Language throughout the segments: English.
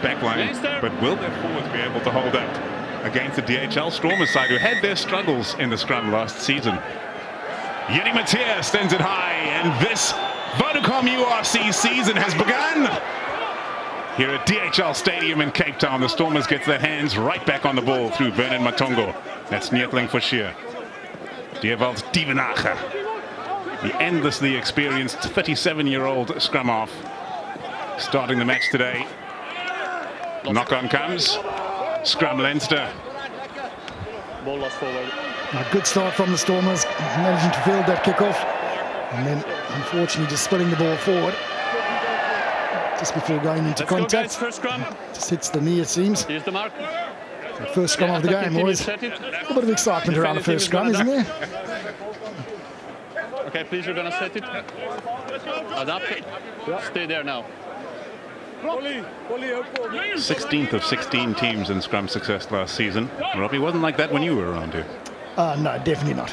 back line, but will their forwards be able to hold up against the DHL Stormers side, who had their struggles in the scrum last season? Matthee stands it high, and this Vodacom URC season has begun. Here at DHL Stadium in Cape Town, the Stormers get their hands right back on the ball through Vernon Matongo. That's Neethling Fouché. Dierwald Dievenacher, the endlessly experienced 37-year-old scrum half, starting the match today. Knock-on comes. Scrum Leinster. Ball lost forward. A good start from the Stormers, managing to field that kickoff, and then unfortunately just spilling the ball forward just before going into contact. Go, first scrum. Just hits the knee, it seems. Here's the mark. The first scrum of the game, always a little bit of excitement around the first scrum, isn't there? Okay, please, you're gonna set it. Adapt it. Stay there now. 16th of 16 teams in scrum success last season. Robbie, wasn't like that when you were around here. No, definitely not.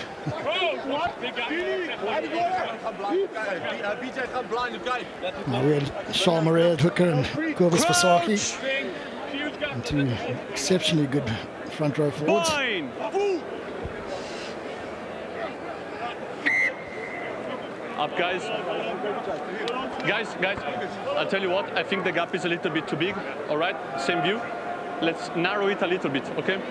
We had Charles Murray at hooker and Corvus Fasaki, and two exceptionally good front row forwards. Up, guys. Guys, I'll tell you what, I think the gap is a little bit too big. All right, same view. Let's narrow it a little bit, okay?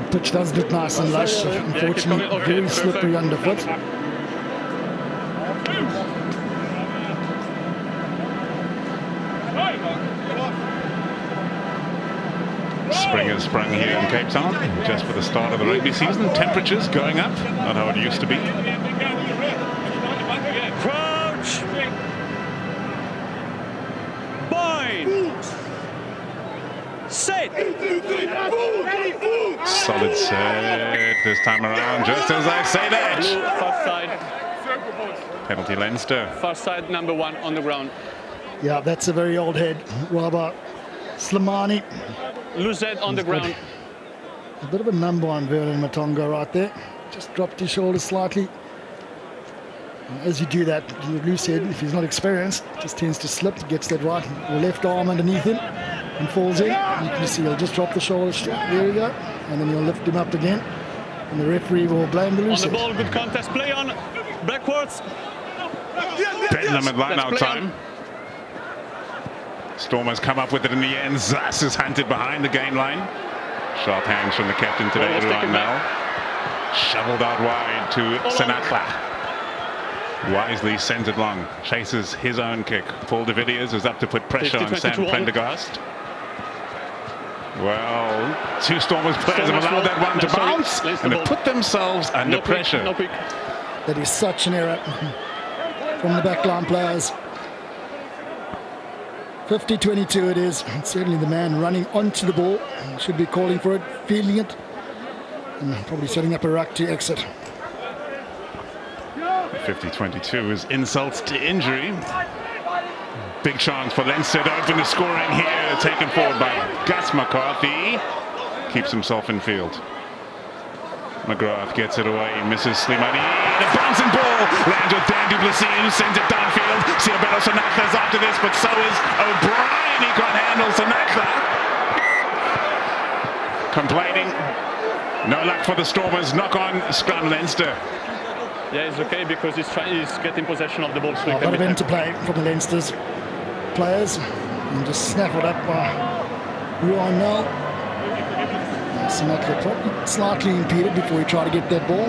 The pitch does look nice and lush, unfortunately very slippery underfoot. Spring has sprung here in Cape Town, just for the start of the rugby season. Temperatures going up, not how it used to be. Crouch! Bind! Set! Solid set this time around, just as I say that. Far side. Penalty Leinster. Far side, number 1 on the ground. Yeah, that's a very old head. Rabah Simelane. Loose head on the ground. A bit of a number on Vernon Matongo right there. Just dropped his shoulders slightly. And as you do that, your loose head, if he's not experienced, just tends to slip, gets that right or left arm underneath him and falls in. You can see he'll just drop the shoulders. There we go. And then he'll lift him up again. And the referee will blame the loose head. On the ball, good contest. Play on. Backwards. Bedlam at line-out time. Stormers come up with it in the end. Zas is hunted behind the game line. Sharp hands from the captain today, Ruhan now. Shoveled out wide to Senatla. Wisely sent it long. Chases his own kick. Paul de Villiers is up to put pressure on Sam Prendergast. Well, two Stormers players have allowed that one to bounce, and have put themselves under pressure. That is such an error from the backline players. 50-22 it is. Certainly the man running onto the ball should be calling for it, feeling it, and probably setting up a ruck to exit. 50-22 is insults to injury. Big chance for Leinster to open the scoring here, taken forward by Gus McCarthy. Keeps himself in field. McGrath gets it away, misses Simelane. A bouncing ball lands with Dan du Plessis, who sends it downfield. Siabelo Senatla's after this, but so is O'Brien. He can't handle Senatla. Complaining. No luck for the Stormers. Knock on scrum Leinster. Yeah, it's okay because he's getting possession of the ball. A lot of interplay from the Leinster's players, and just snaffled up by Ruhan now. Senatla probably slightly impeded before he tried to get that ball.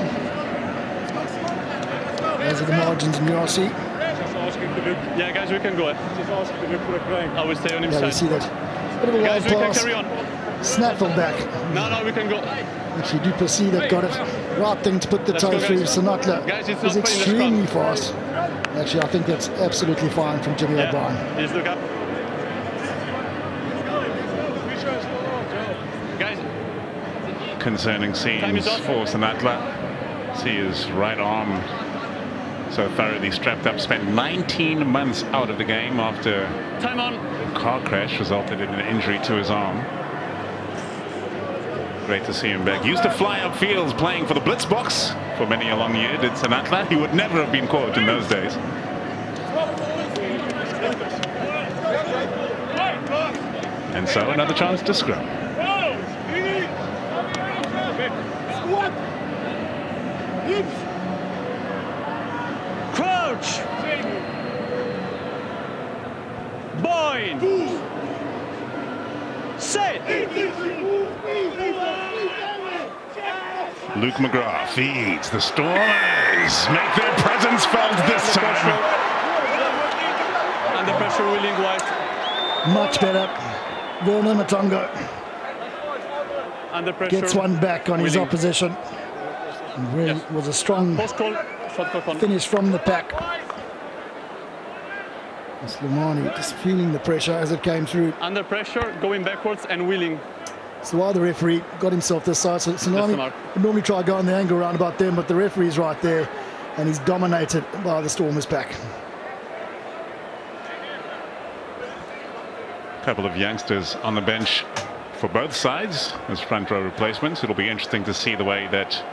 Those are the margins in URC. Yeah, guys, we can go. I will stay on his side. You see that. Bit of a guys, wild we pass. can carry on. Snaffled back. No, we can go. Actually, du Plessis that got it. Right thing to put the toe through. Senatla is extremely fast. Actually, I think that's absolutely fine from Jimmy O'Brien. Here's the gap. Guys. Concerning scenes for Senatla. See his right arm so thoroughly strapped up. Spent 19 months out of the game after Time on. a car crash resulted in an injury to his arm. Great to see him back. Used to fly up fields playing for the Blitz box for many a long year, did Senatla. He would never have been caught in those days. And so another chance to scrum. Crouch! Bind! Set! Luke McGrath feeds the Stormers. Make their presence felt this time. Under pressure, Willing White. Much better. Vernon Matongo Under pressure. gets one back on his Willing. opposition. And really was a strong Post call. Shot clock on. finish from the pack. Simelane just feeling the pressure as it came through. Under pressure, going backwards and Willing. So while the referee got himself this side, so That's the Simelane mark. would normally try to go on the angle round about them, but the referee's right there and he's dominated by the Stormers pack. Couple of youngsters on the bench for both sides as front row replacements. It'll be interesting to see the way that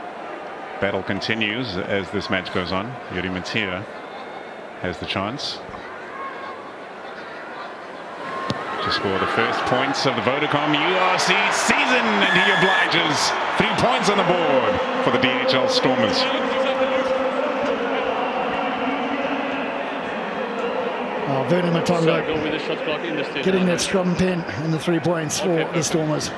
battle continues as this match goes on. Matthee has the chance to score the first points of the Vodacom URC season, and he obliges. 3 points on the board for the DHL Stormers. Vernon So Matongo go with the shot clock in the stage. getting that scrum pin and the 3 points for Okay, the perfect. Stormers.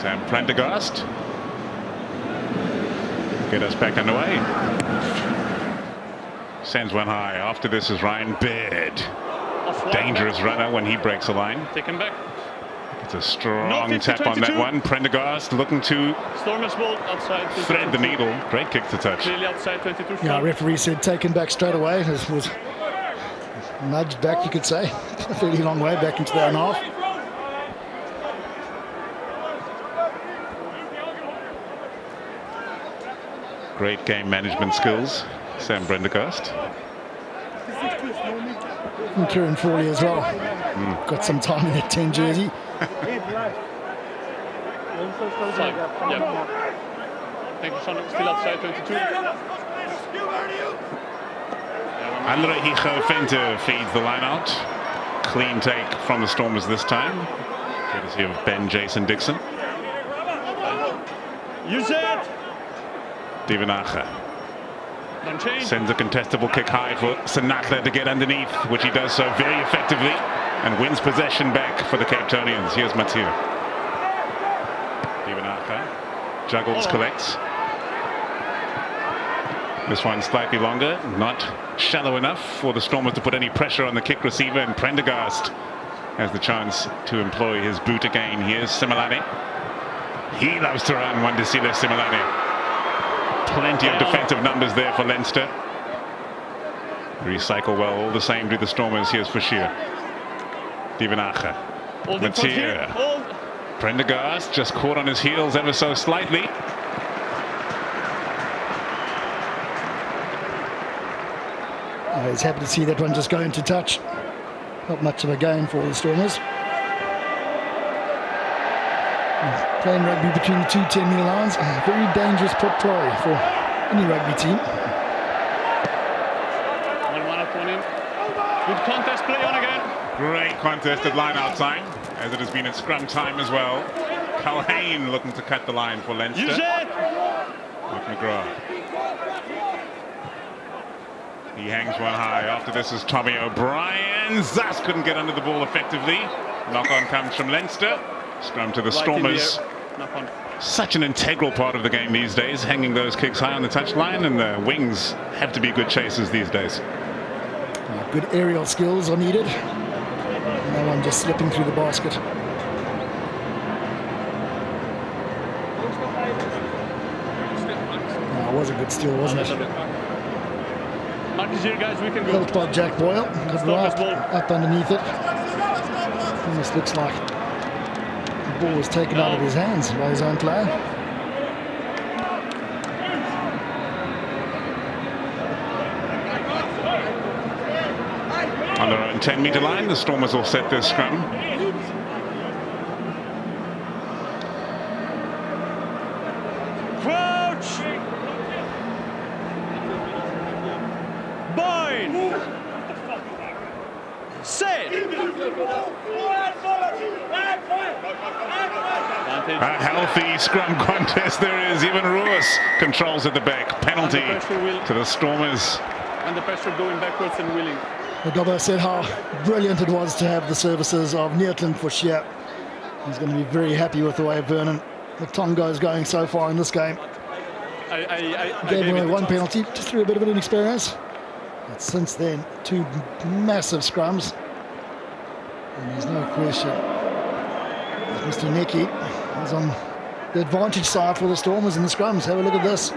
Sam Prendergast get us back underway. Sends one high. After this is Ryan Baird. Off wide. Dangerous runner when he breaks a line. Taken back. It's a strong No, 50, tap on that 22. one. Prendergast looking to Stormers ball outside. 22. thread the needle. Great kick to touch. Clearly outside 22. Yeah, front. referee said taken back straight away. This was nudged back, you could say. A fairly long way back into their own half. Great game management skills. Sam Prendergast. And Kieran Frawley as well. Got some time in that 10 jersey. Fine. Yeah. Thank you, Sean. Still outside 22. André-Hugo feeds the line out. Clean take from the Stormers this time. Courtesy of Ben Jason Dixon. Use it! Divinacha Don't change. sends a contestable kick high for Senatla to get underneath, which he does so very effectively and wins possession back for the Capetonians. Here's Matthee. Divinacha juggles, collects. This one slightly longer, not shallow enough for the Stormers to put any pressure on the kick receiver, and Prendergast has the chance to employ his boot again. Here's Simelane. He loves to run. Wandisile Simelane. Plenty of defensive numbers there for Leinster. Recycle well all the same to the Stormers. Here's Fouché. Divinacha. Hold in front here. Matthee. Hold. Prendergast just caught on his heels ever so slightly. He's happy to see that one just go into touch. Not much of a gain for the Stormers. Playing rugby between the two 10-metre lines, a very dangerous ploy for any rugby team. 1-1 up on him. Good contest play on again. Great contested line outside, as it has been at scrum time as well. Culhane looking to cut the line for Leinster. Use it! Luke McGrath. He hangs one high. After this is Tommy O'Brien. Zas couldn't get under the ball effectively. Knock on comes from Leinster. Scrum to the Stormers. Right in the air. Knock on. Such an integral part of the game these days, hanging those kicks high on the touchline, and the wings have to be good chasers these days. Good aerial skills are needed. No one just slipping through the basket. It was a good steal, wasn't it? Mark is here, guys. We can go. Built by Jack Boyle. Got right ball. up underneath it. Almost looks like the ball was taken out of his hands by his own player. On their own 10-metre line, the Stormers will set their scrum. Crouch! Bind! Set! A healthy scrum contest there is. Even Roos controls at the back. Penalty to the Stormers. And the pressure going backwards and wheeling. Gobbo said how brilliant it was to have the services of Neethling for Fouché. He's going to be very happy with the way Vernon Matongo is going so far in this game. I Gave away one penalty just through a bit of an inexperience. But since then, 2 massive scrums. And there's no question Mr. Neki is on the advantage side for the Stormers in the scrums. Have a look at this.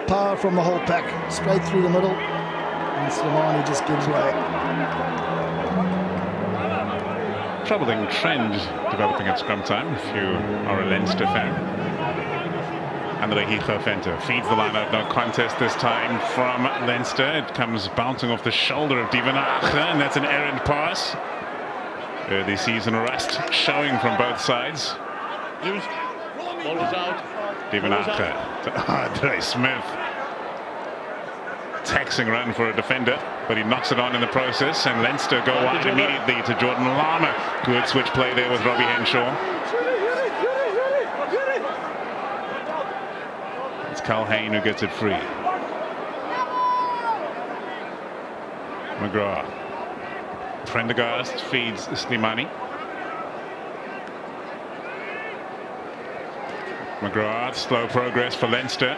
Power from the whole pack, straight through the middle. And Simelane just gives way. Troubling trend developing at scrum time if you are a Leinster fan. André-Hugo feeds the line out, no contest this time from Leinster. It comes bouncing off the shoulder of Divenache, and that's an errant pass. Early season rust showing from both sides. Use. Ball is out. Divenache to Adré Smith. Taxing run for a defender, but he knocks it on in the process, and Leinster go wide immediately to Jordan Lama. Good switch play there with Robbie Henshaw. It's Culhane who gets it free. McGrath. Prendergast feeds Simelane. McGrath, slow progress for Leinster.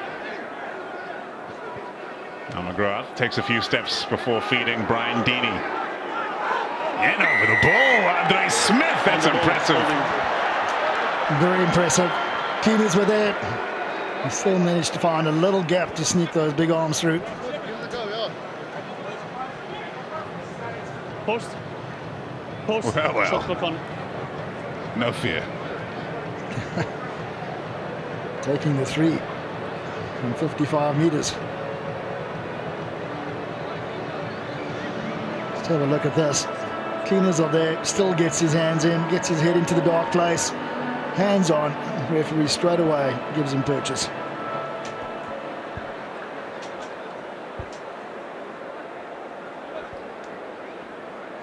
Now McGrath takes a few steps before feeding Brian Deeney. In over the ball, Adré Smith, that's impressive. Very impressive. Cleaners were there. He still managed to find a little gap to sneak those big arms through. Post. Post. Well. Shot clock on. No fear. Taking the 3 from 55 meters. Let's have a look at this. Cleaners are there, still gets his hands in, gets his head into the dark place. Hands on, referee straight away gives him purchase.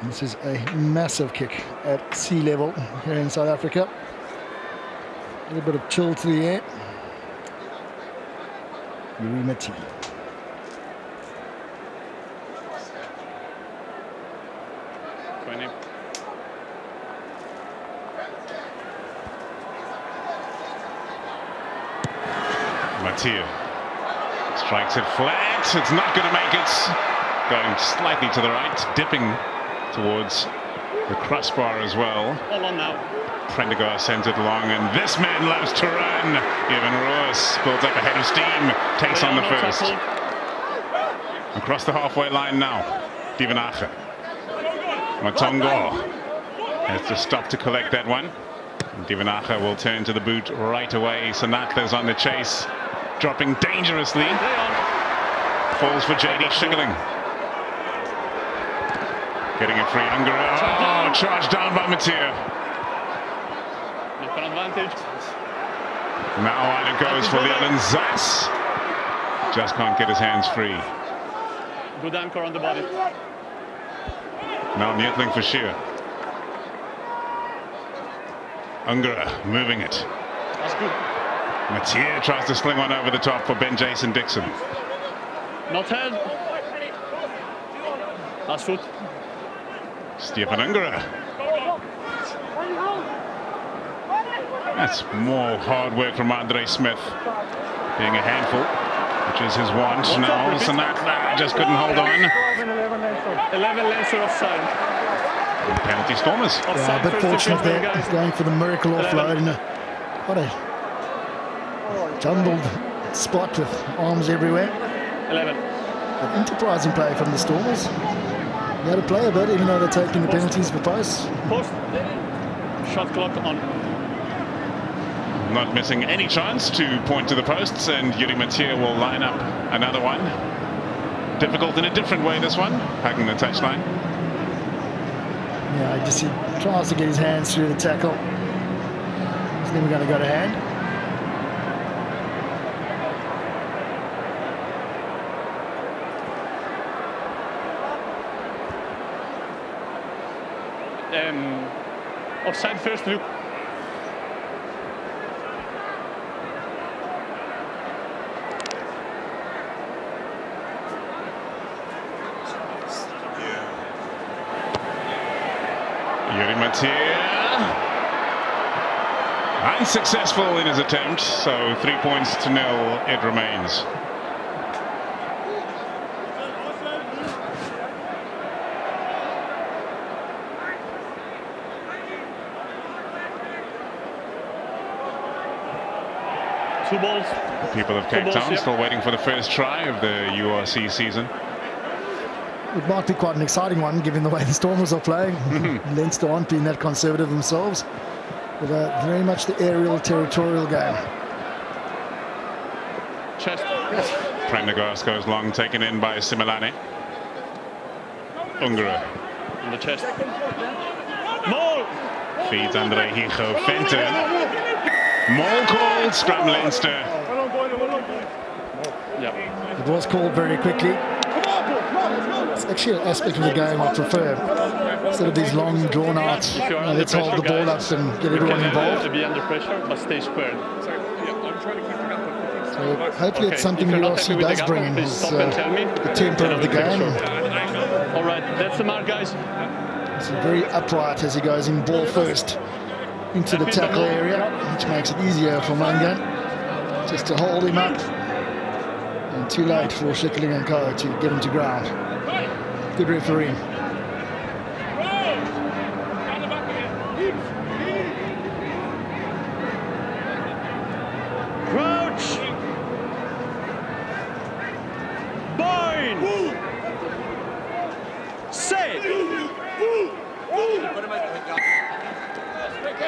This is a massive kick at sea level here in South Africa. A little bit of chill to the air. Jurie Matthee. Matthee strikes it flat. It's not going to make it. Going slightly to the right, dipping towards the crossbar as well. All on now. Prendergast sends it long, and this man loves to run. Even Roos builds up a head of steam, takes on the first. Across the halfway line now, Divenache. Matongo has to stop to collect that one. Divenache will turn to the boot right away. Senatla's on the chase, dropping dangerously. Falls for JD Schickerling. Getting it free. Ungerer. Oh, charged down by Matthee. Advantage. Now on it goes for Leolin. Zats just can't get his hands free. Good anchor on the body. Now Neethling for sheer. Ungerer moving it. That's good. Matthee tries to sling one over the top for Ben Jason Dixon. Not held. Last foot. Stefan Ungerer. That's more hard work from Adré Smith, being a handful, which is his want. Now Senatla just couldn't hold on. 11 Leinster offside. Penalty Stormers. Yeah, a bit fortunate there. He's going for the miracle offload in what a jumbled spot with arms everywhere. 11. An enterprising play from the Stormers. You got to play a bit, even though they're taking the penalties for posts. Post. Shot clock on. Not missing any chance to point to the posts, and Jurie Matthee will line up another one. Difficult in a different way, this one, hugging the touchline. Yeah, he tries to get his hands through the tackle. He's never going to go to hand. Offside first, Luke. Matthee unsuccessful in his attempt, so 3 points to 0 it remains. Two balls. The people of Cape Town still waiting for the first try of the URC season. It might be quite an exciting one, given the way the Stormers are playing. Leinster aren't being that conservative themselves, but very much the aerial, territorial game. Chest. Prendergast goes long, taken in by Simelane. Ungerer. In the chest. Maul! Feeds André-Hugo. Fenton. Maul called, scrum Leinster. It was called very quickly. It's actually an aspect of the game I prefer. Instead of these long, drawn-out, let's hold the ball up and get everyone involved. To be under pressure, but stay squared. So hopefully it's something URC does bring in, is the tempo of the game. All right, that's the mark, guys. It's very upright as he goes in ball first into the tackle area, which makes it easier for Mangan just to hold him up. And too late for Schickerling and Co to get him to ground. Good referee. Crouch! Bind! Say!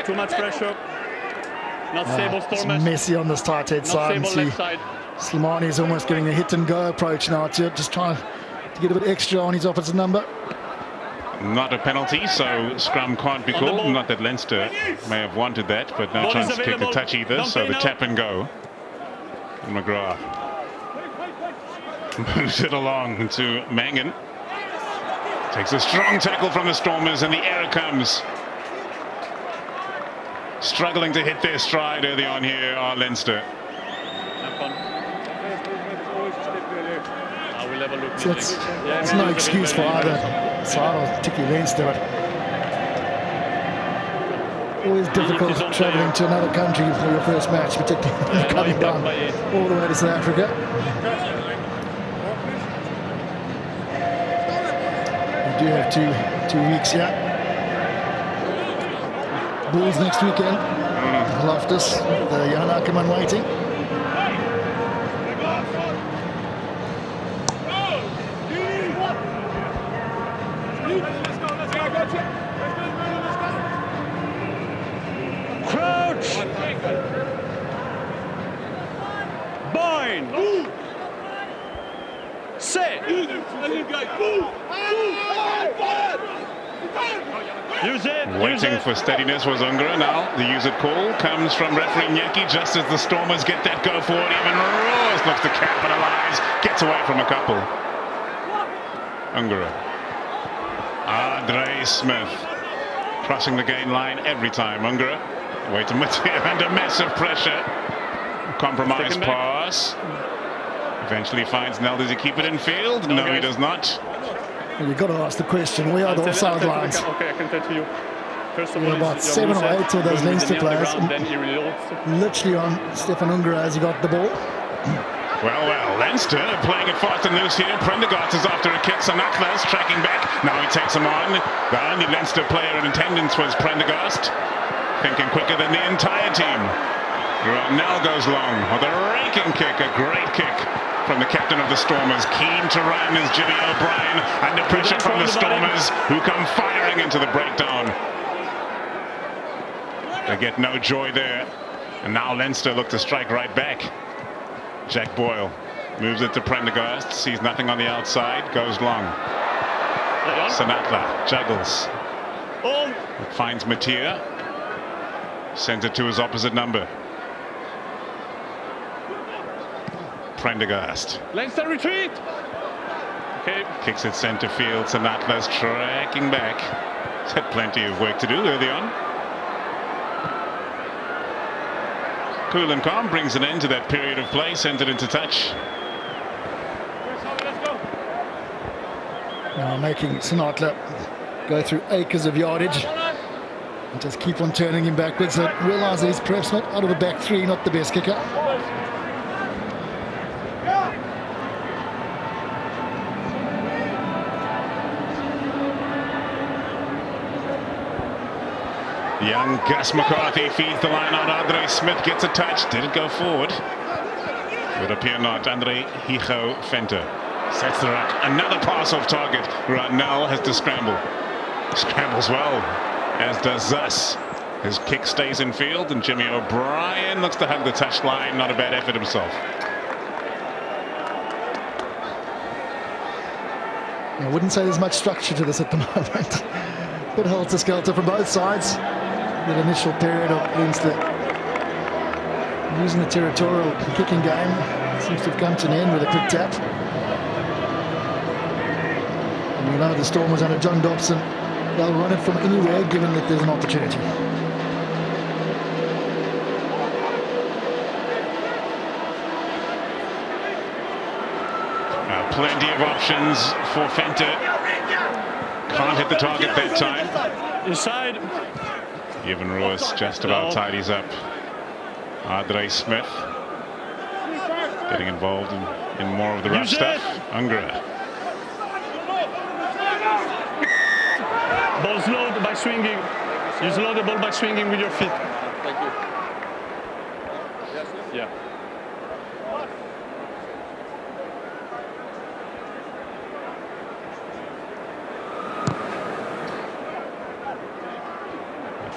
Too much pressure. Not Simelane Stormers. It's messy on this tight head side. And see Simelane is almost getting a hit and go approach now to just trying to get a bit extra on his opposite number. Not a penalty, so scrum can't be called. Not that Leinster may have wanted that, but no chance to take the touch either, so the tap and go. And McGrath moves it along to Mangan. Takes a strong tackle from the Stormers, and the error comes. Struggling to hit their stride early on here are Leinster. So it's no excuse for either side, or particularly Leinster, but always difficult travelling to another country for your first match, particularly coming down all the way to South Africa. We do have two weeks here. Bulls next weekend. Loftus, the young Ackerman waiting. Crouch! Bind! Set! Use it! Waiting for steadiness was Ungerer. Now the use it call comes from referee Nyeki just as the Stormers get that go forward. Even Roos looks to capitalise, gets away from a couple. Ungerer. Adré Smith crossing the gain line every time. Ungerer away to Matthee under massive pressure. Compromise pass. Eventually finds Nell. Does he keep it in field? No, he does not. Well, you've got to ask the question, where are the offside lines? Okay, I can tell to you. First of all, about 7 or 8 of those Leinster players literally on Stefan Ungerer as he got the ball. Well, Leinster playing it fast and loose here. Prendergast is after a kick. Senatla is tracking back. Now he takes him on. The only Leinster player in attendance was Prendergast, thinking quicker than the entire team. Ruhan now goes long with a raking kick, a great kick from the captain of the Stormers. Keen to run is Jurie O'Brien under pressure from the Stormers, who come firing into the breakdown. They get no joy there, and now Leinster look to strike right back. Jack Boyle moves it to Prendergast, sees nothing on the outside, goes long. Senatla juggles. It finds Matthee, sends it to his opposite number. Prendergast. Leinster retreat. Okay. Kicks it centre field. Senatla's tracking back. He's had plenty of work to do early on. Cool and calm brings an end to that period of play, sent it into touch. Now making Senatla go through acres of yardage and just keep on turning him backwards. So realise he's perhaps not out of the back three, not the best kicker. Young Gus McCarthy feeds the line out. Adré Smith gets a touch. Did it go forward? Would appear not. André-Hugo Fenter sets the ruck. Another pass off target. Ruhan now has to scramble. Scrambles well, as does Zus. His kick stays in field, and Jimmy O'Brien looks to hug the touch line. Not a bad effort himself. I wouldn't say there's much structure to this at the moment. Bit helter-skelter from both sides. That initial period of Leinster using the territorial kicking game seems to have come to an end with a quick tap. And we know the Stormers under John Dobson, they'll run it from anywhere given that there's an opportunity. Plenty of options for Fenter. Can't hit the target that time. Inside. Even Roos just about tidies up. Adré Smith getting involved in more of the rough stuff. Ungerer. Ball slowed by swinging. You slow the ball by swinging with your feet. Thank you. Yeah.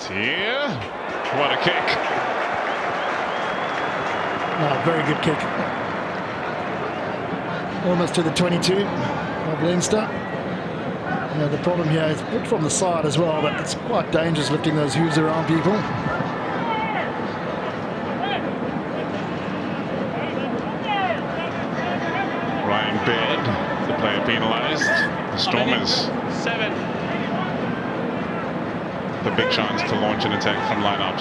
Here, what a kick. No, very good kick. Almost to the 22 of Leinster. You know, the problem here is hit from the side as well, but it's quite dangerous lifting those hooves around people. Ryan Baird, the player penalised. The Stormers. 7. The big chance to launch an attack from line-out.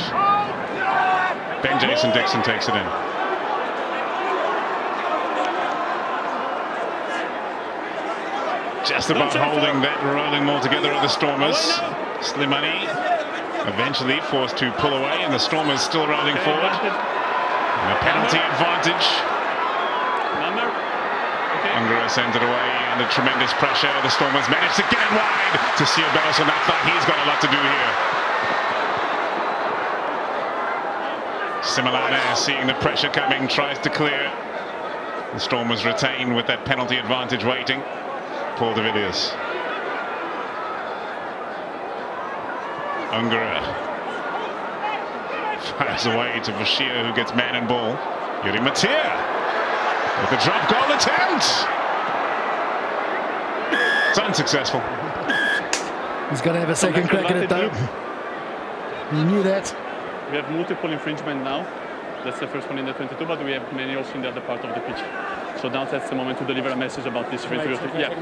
Ben Jason Dixon takes it in. Just about holding that rolling ball together of the Stormers. Simelane eventually forced to pull away, and the Stormers still rolling forward. And a penalty advantage. Ungerer sends it away under tremendous pressure. The Stormers manage to get it wide to Siabelo, so he's got a lot to do here. Simelane, seeing the pressure coming, tries to clear. The Stormers retain with that penalty advantage waiting. Paul de Villiers. Ungerer fires away to Fouché, who gets man and ball. Matthee with the drop goal attempt. It's unsuccessful. He's going to have a second crack at it though. He knew that. We have multiple infringement now. That's the first one in the 22, but we have many also in the other part of the pitch. So now that's the moment to deliver a message about this free throw. Yeah.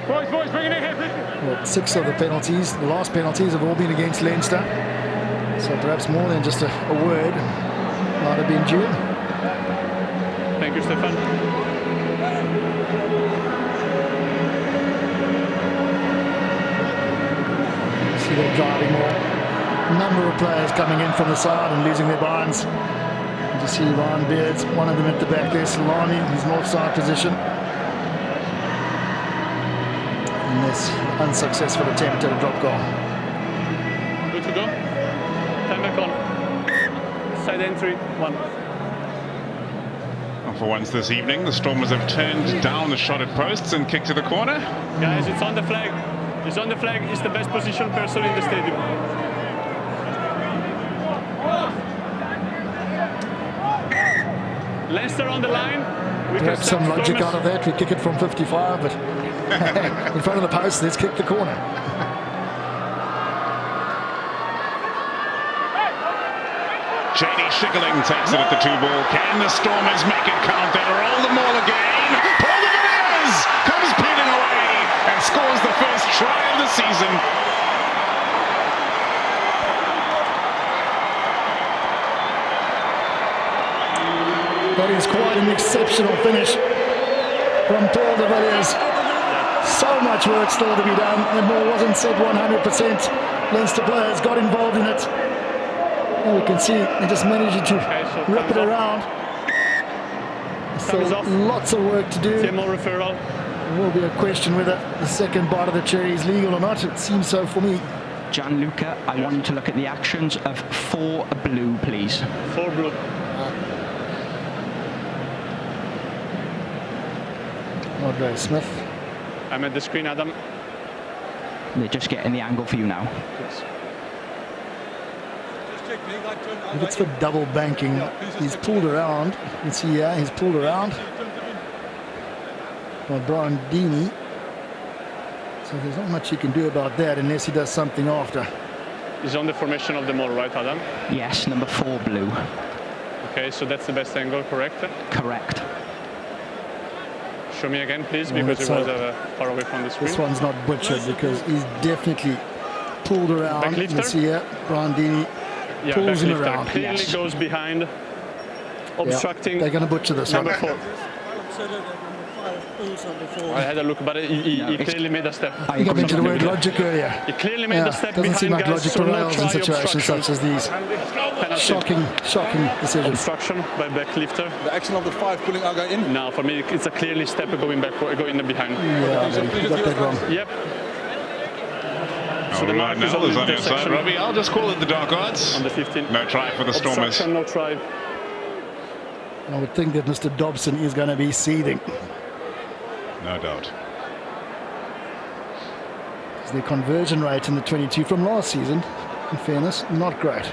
Boys, bring it in here. Well, 6 of the penalties, the last penalties have all been against Leinster. So perhaps more than just a word might have been due. Thank you, Stefan. See they're driving more. Number of players coming in from the side and losing their binds. You see Ryan Beards, one of them at the back there, Simelane, his north side position. In this unsuccessful attempt at a drop goal. Good to go. Time back on. Side entry, 1. And for once this evening, the Stormers have turned down the shot at posts and kicked to the corner. Guys, it's on the flag. It's on the flag. It's the best position person in the stadium. Leinster on the line. Perhaps some logic out of that. We kick it from 55, but in front of the post, let's kick the corner. Schickerling takes it at the 2-ball. Can the Stormers make it count? They roll the ball again. Paul de Villiers comes peeling away and scores the first try of the season. is quite an exceptional finish from Paul de Villiers. So much work still to be done. The ball wasn't set 100%. Leinster players got involved in it. And we can see they just managed to rip it around. So lots of work to do. More referral. It will be a question whether the second bite of the cherry is legal or not. It seems so for me. Gianluca, I want you to look at the actions of 4 blue, please. 4 blue. Adré Smith. I'm at the screen, Adam. They're just getting the angle for you now. Yes. If it's for double banking, he's pulled around. You can see here, he's pulled around by Brian Deeney. So there's not much you can do about that unless he does something after. He's on the formation of the mall, right, Adam? Yes, number 4 blue. Okay, so that's the best angle, correct? Correct. Show me again, please, because it was far away from the screen. This one's not butchered because he's definitely pulled around. You can see here, Brian Deeney pulls him around. Clearly goes behind, obstructing. Yeah, they're going to butcher this number one. 4. I had a look, but he clearly made a step. I think I mentioned the word logic earlier. He clearly made a step doesn't behind, seem like guys, logic so prevails in situations such as these. Shocking decisions. Obstruction by backlifter. The action of the 5 pulling our guy in. Now, for me, it's a clearly step going back, going behind. Yeah, but you got that wrong. Yep. So the mark is on your side, Robbie. I'll just call it the dark odds. On the 15. No try for the Stormers. No try. I would think that Mr. Dobson is going to be seething. No doubt. The conversion rate in the 22 from last season, in fairness, not great.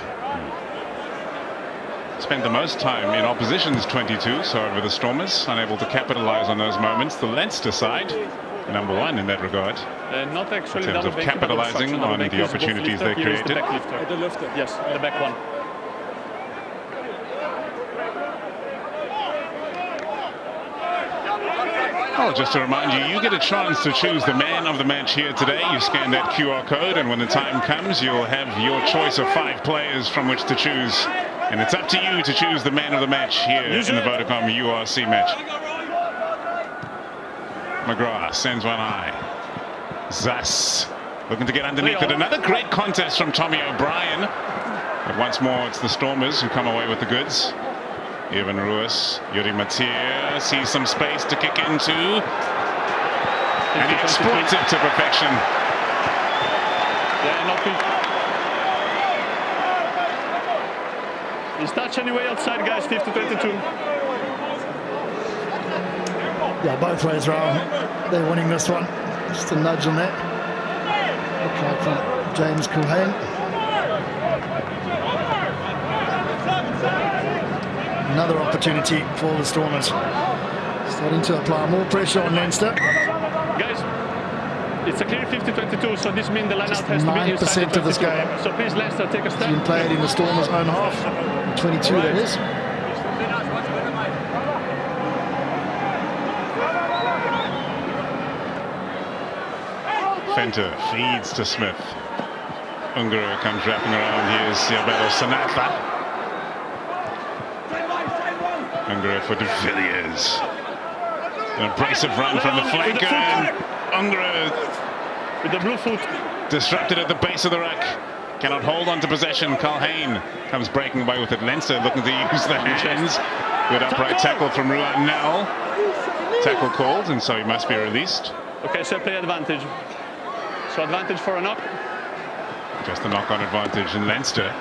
Spent the most time in opposition's 22, so over the Stormers, unable to capitalise on those moments. The Leinster side, number 1 in that regard. Not actually in terms of capitalising on the opportunities they created. The lifter. Yes, the back one. Oh, just to remind you, you get a chance to choose the man of the match here today. You scan that QR code, and when the time comes, you'll have your choice of 5 players from which to choose. And it's up to you to choose the man of the match here in the Vodacom URC match. McGrath sends one high. Zas looking to get underneath it. Another great contest from Tommy O'Brien. But once more, it's the Stormers who come away with the goods. Even Roos, Matthee sees some space to kick into, and he exploits it to perfection. Yeah, not good. He's touch anyway outside, guys. 50-22. Yeah, both ways round. They're winning this one. Just a nudge on that. Looks like from James Culhane. Another opportunity for the Stormers. Starting to apply more pressure on Leinster. Guys, it's a clear 50-22, so this means the line out has to be inside 9% of this game. So please, Leinster, take a step. Being played in the Stormers' own half. 22, that is. Fenter feeds to Smith. Ungerer comes wrapping around. Here's Siabelo Senatla. Ungerer for de Villiers. An abrasive run from the flanker, and Ungerer with the blue foot disrupted at the base of the ruck. Cannot hold on to possession. Culhane comes breaking away with it. Leinster looking to use the hands. Good upright tackle from Ruhan now. Tackle called, and so he must be released. Okay, so play advantage. So advantage for a knock. Just a knock-on advantage in Leinster.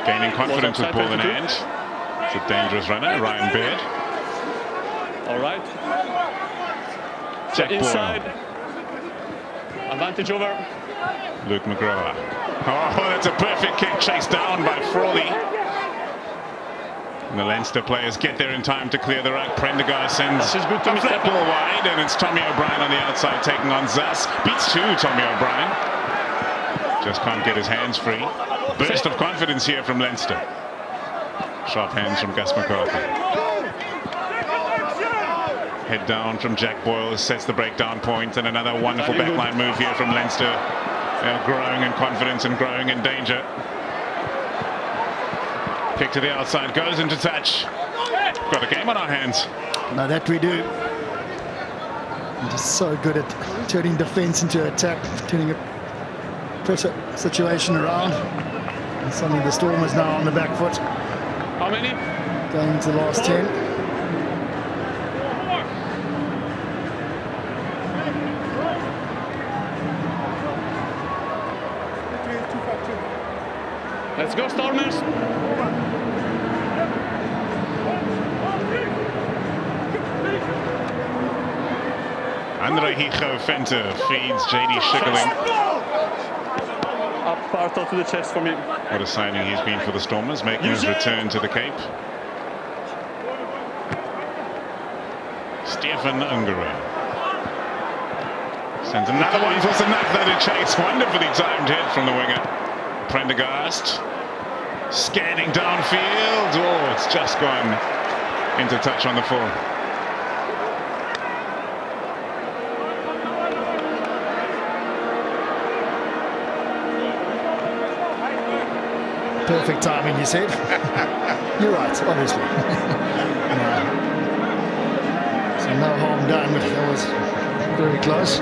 Gaining confidence with ball in hand. It's a dangerous runner, Ryan Baird. All right. So inside. Advantage over. Luke McGrath. Oh, that's a perfect kick, chased down by Frawley. And the Leinster players get there in time to clear the ruck. Prendergast sends a flat ball wide, and it's Tommy O'Brien on the outside taking on Zas. Beats 2, Tommy O'Brien. Just can't get his hands free. Burst of confidence here from Leinster. Sharp hands from Gus McCarthy. Head down from Jack Boyle sets the breakdown point, and another wonderful backline move here from Leinster. They're growing in confidence and growing in danger. Kick to the outside, goes into touch. got a game on our hands. Now that we do. We're just so good at turning defense into attack, turning a pressure situation around. And suddenly the Stormers now on the back foot. How many? Going into the last 10. Let's go, Stormers! André-Hugo feeds JD Schickerling. Up Parto to the chest for me. What a signing he's been for the Stormers, making his return to the Cape. Stefan Ungerer sends another one for Senatla to chase. Wonderfully timed hit from the winger. Prendergast scanning downfield. Oh, it's just gone into touch on the full. Perfect timing, you said. You're right, obviously. No. So no harm done, but that was very close.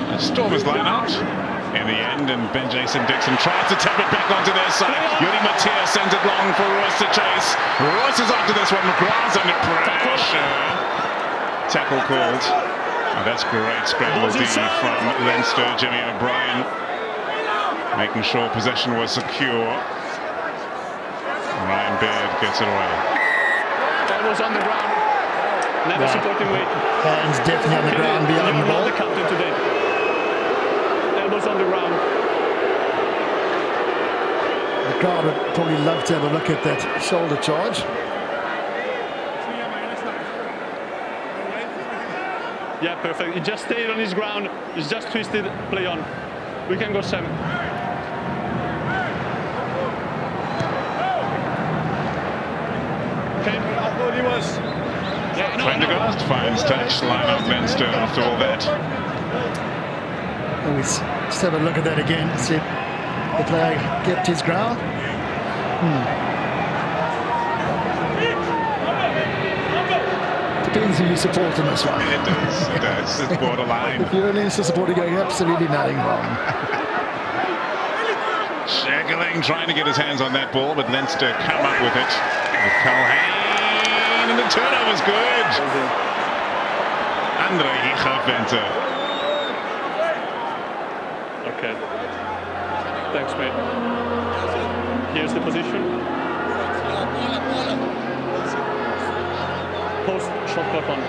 The Stormers line out in the end, and Ben Jason Dixon tries to tap it back onto their side. Matthee sends it long for Roos to chase. Roos is after this one. McGrath's under pressure. Tackle called. Oh, that's great scramble D from Leinster. Jimmy O'Brien making sure possession was secure. Ryan Baird gets it away. Elbows on the ground. Never supporting weight. Hands definitely on the ground beyond the ball. The captain today. Elbows on the ground. The crowd would probably love to have a look at that shoulder charge. Yeah, perfect. He just stayed on his ground. He's just twisted. Play on. We can go 7. Okay. I thought he was. Yeah, Prendergast finds touch. Line up Leinster after all that. Let's just have a look at that again. See if the player kept his ground. Depends who you support in this one. It does. It does. It's borderline. If you're a Leinster supporter, going absolutely nothing wrong. Schickerling trying to get his hands on that ball, but Leinster come up with it. With Culhane, and the turnover's good. André-Hugo. Okay. Thanks, mate. Here's the position. Post shot clock on.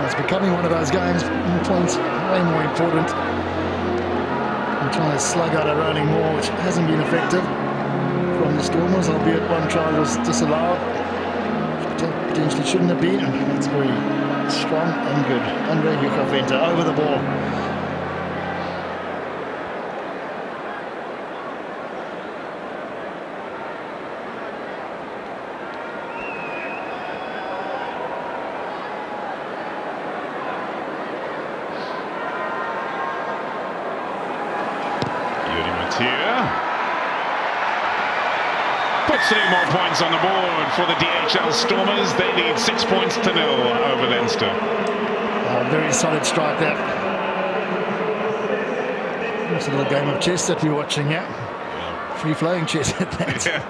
It's becoming one of those games. Points way more important. I'm trying to slug out a rolling more, which hasn't been effective from the Stormers, albeit one try was disallowed. Potentially shouldn't have been, and that's very strong and good. André-Hugo over the ball. Puts 3 more points on the board for the DHL Stormers. They lead 6 points to 0 over Leinster. Very solid strike there. It's a little game of chess that we're watching here. Free-flowing chess at that. Yeah.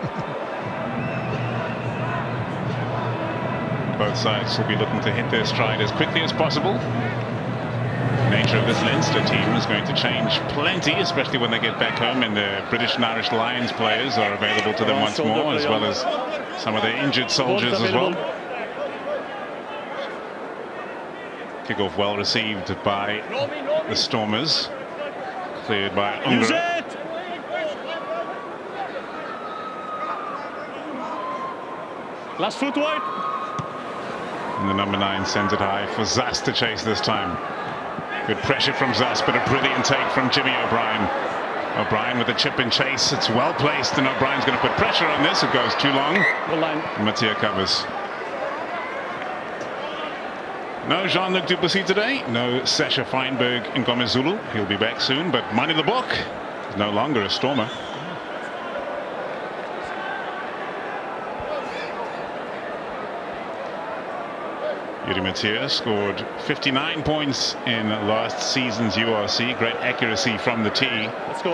Both sides will be looking to hit their stride as quickly as possible. The nature of this Leinster team is going to change plenty, especially when they get back home and the British and Irish Lions players are available to them once more, as well as some of their injured soldiers as well. Kickoff well received by the Stormers. Cleared by Ungerer. Last foot wide. And the number 9 sends it high for Zas to chase this time. Good pressure from Zas, but a brilliant take from Jimmy O'Brien. O'Brien with a chip and chase. It's well placed, and O'Brien's going to put pressure on this. It goes too long. Good line. Matthee covers. No Jean-Luc Duplessis today. No Sasha Feinberg in Gomezulu. He'll be back soon, but Money the Book is no longer a Stormer. Jurie scored 59 points in last season's URC. Great accuracy from the tee. Let's go.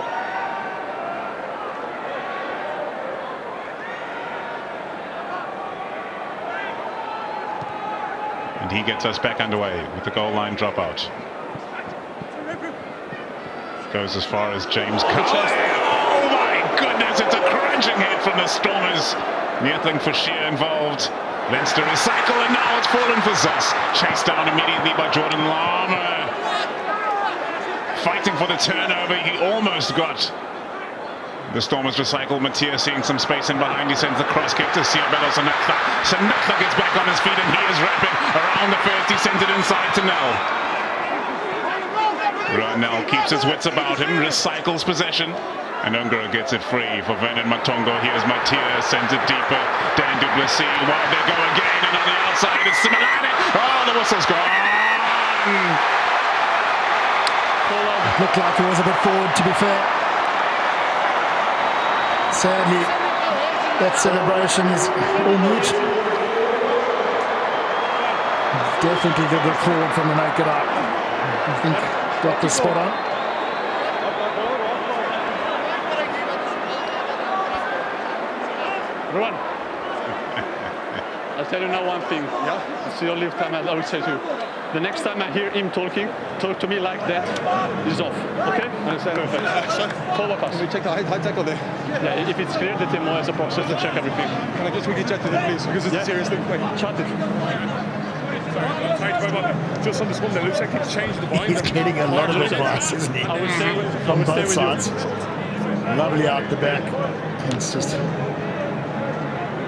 And he gets us back underway with the goal line dropout. Goes as far as James Kotze. Oh my goodness, it's a crunching hit from the Stormers. Neethling Fouché involved. Leinster recycle, and now it's fallen for Zos. Chased down immediately by Jordan Lama. Fighting for the turnover, he almost got the Stormers recycle. Matthee seeing some space in behind. He sends the cross kick to Siabelo Senatla. Senatla gets back on his feet, and he is rapid around the first. He sends it inside to Nell. Ruhan keeps his wits about him, recycles possession. And Ungerer gets it free for Vernon Matongo. Here's Matthee, sends it deeper. Dan Duplessis, wide they go again, and on the outside it's Simelane. Oh, the whistle's gone. Looked like he was a bit forward, to be fair. Sadly, that celebration is all moot. Definitely did look forward from the naked eye. I think got the spot on. Ruben, I'll tell you now one thing. Yeah? It's the only time I will say to you. The next time I hear him talking, talk to me like that, he's off. Okay? Understand. Perfect. Follow us. Can we check the high tackle there? Yeah, if it's clear, the team has a process to check everything. Can I just quickly chat to them, please? Because it's a serious thing. Wait. Chat it. Just on this one, there looks like it's changed the mind. He's getting a lot of advice, isn't he? From both sides. Lovely out the back. And it's just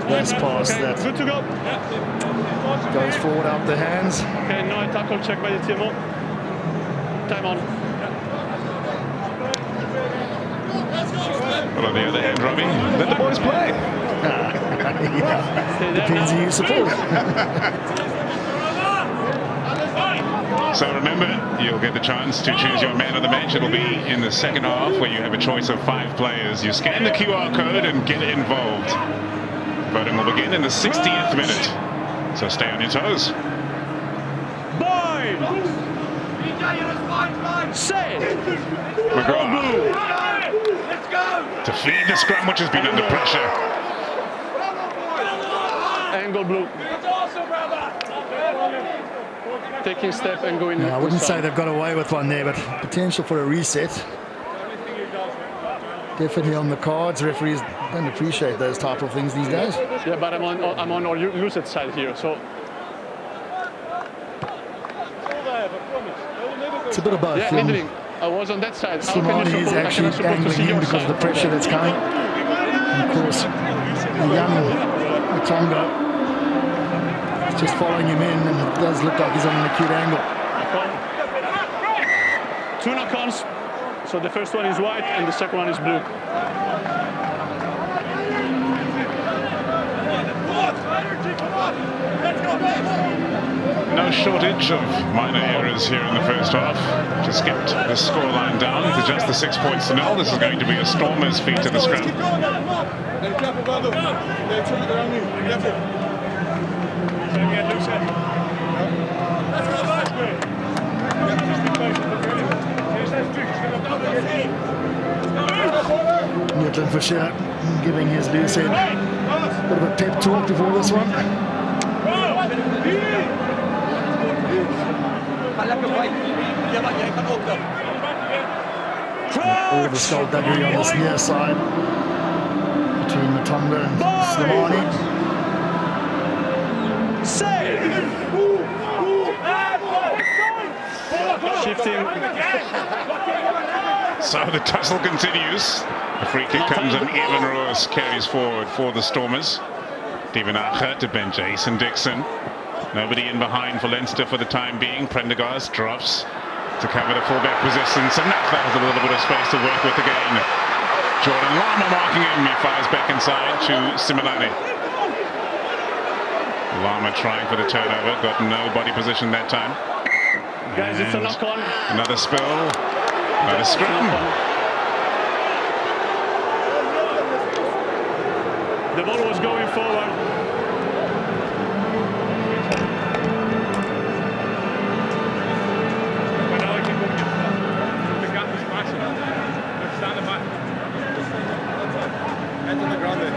nice pass that Good to go. goes forward out the hands. Okay, now a tackle check by the TMO. Time on. Well, on the other hand, Robbie, let the boys play. Yeah. Depends who you support. So remember, you'll get the chance to choose your man of the match. It'll be in the second half where you have a choice of 5 players. You scan the QR code and get involved. Voting will begin in the 60th minute. So stay on your toes. Boy! Say! McGrath to feed the scrum, which has been under pressure. Angle blue. Taking step and going. I wouldn't say they've got away with one there, but potential for a reset. Definitely on the cards. Referees don't appreciate those type of things these days. Yeah, but I'm on our lucid side here, so. It's a bit of both. Yeah, Neethling. I was on that side. Simelane is actually angling in because of the pressure that's coming. And of course, the young Matongo is just following him in, and it does look like he's on an acute angle. 2 knock-ons. So the first one is white and the second one is blue. No shortage of minor errors here in the first half. Just kept the scoreline down to just the 6 points to 0. This is going to be a Stormers feat to the scrum. Neethling Fouché giving his loose end a bit of a pep talk before this one. All the skullduggery on this near side between Matongo and Simelane. Shifting. So the tussle continues. The free kick comes and Evan Roos carries forward for the Stormers. Steven Acher to bench Jason Dixon. Nobody in behind for Leinster for the time being. Prendergast drops to cover the fullback position. Senatla has a little bit of space to work with again. Jordan Lama marking him. He fires back inside to Simelane. Lama trying for the turnover, got no body position that time. Guys, it's a knock-on. Another spill, another scrum. The ball was going forward. The gap is massive. Let's stand the back. Heads on the ground there.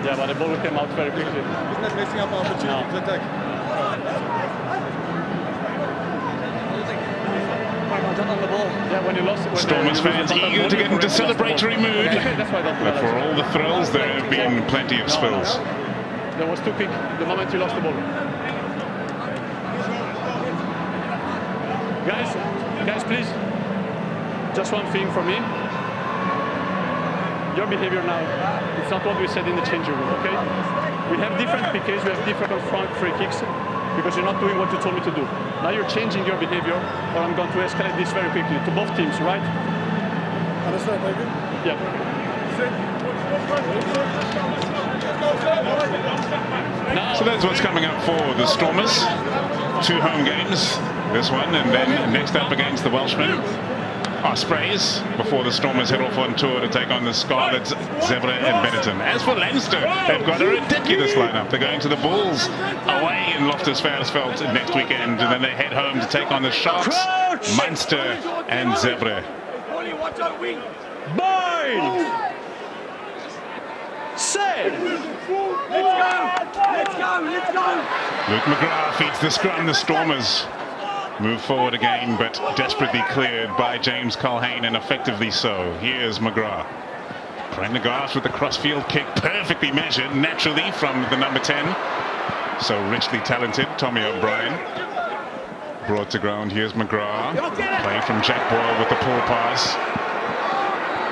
Yeah, but the ball came out very quickly. Isn't that messing up our opportunity to attack? On the ball. Yeah, when you lost it. Stormers fans eager to get into celebratory mood. Okay, that's why I don't But for all the thrills, there have been plenty of spills. That was too quick the moment you lost the ball. Guys, please. Just one thing for me. Your behavior now, it's not what we said in the changing room, okay? We have different PKs, we have different front free kicks because you're not doing what you told me to do. Now you're changing your behavior, or I'm going to escalate this very quickly to both teams, right? Understand, baby? Yeah. So that's what's coming up for the Stormers. 2 home games, this one, and then next up against the Welshmen. Ospreys, before the Stormers head off on tour to take on the Scarlets, Zebra and Benetton. As for Leinster, they've got a ridiculous lineup. They're going to the Bulls away in Loftus Versfeld next weekend, and then they head home to take on the Sharks, Munster and Zebra. Bind! Set! Let's go! Luke McGrath feeds the scrum. The Stormers move forward again, but desperately cleared by James Culhane, and effectively so. Here's McGrath. Prendergast with the crossfield kick, perfectly measured, naturally from the number 10. So richly talented, Tommy O'Brien. Brought to ground, here's McGrath. Play from Jack Boyle with the pull pass.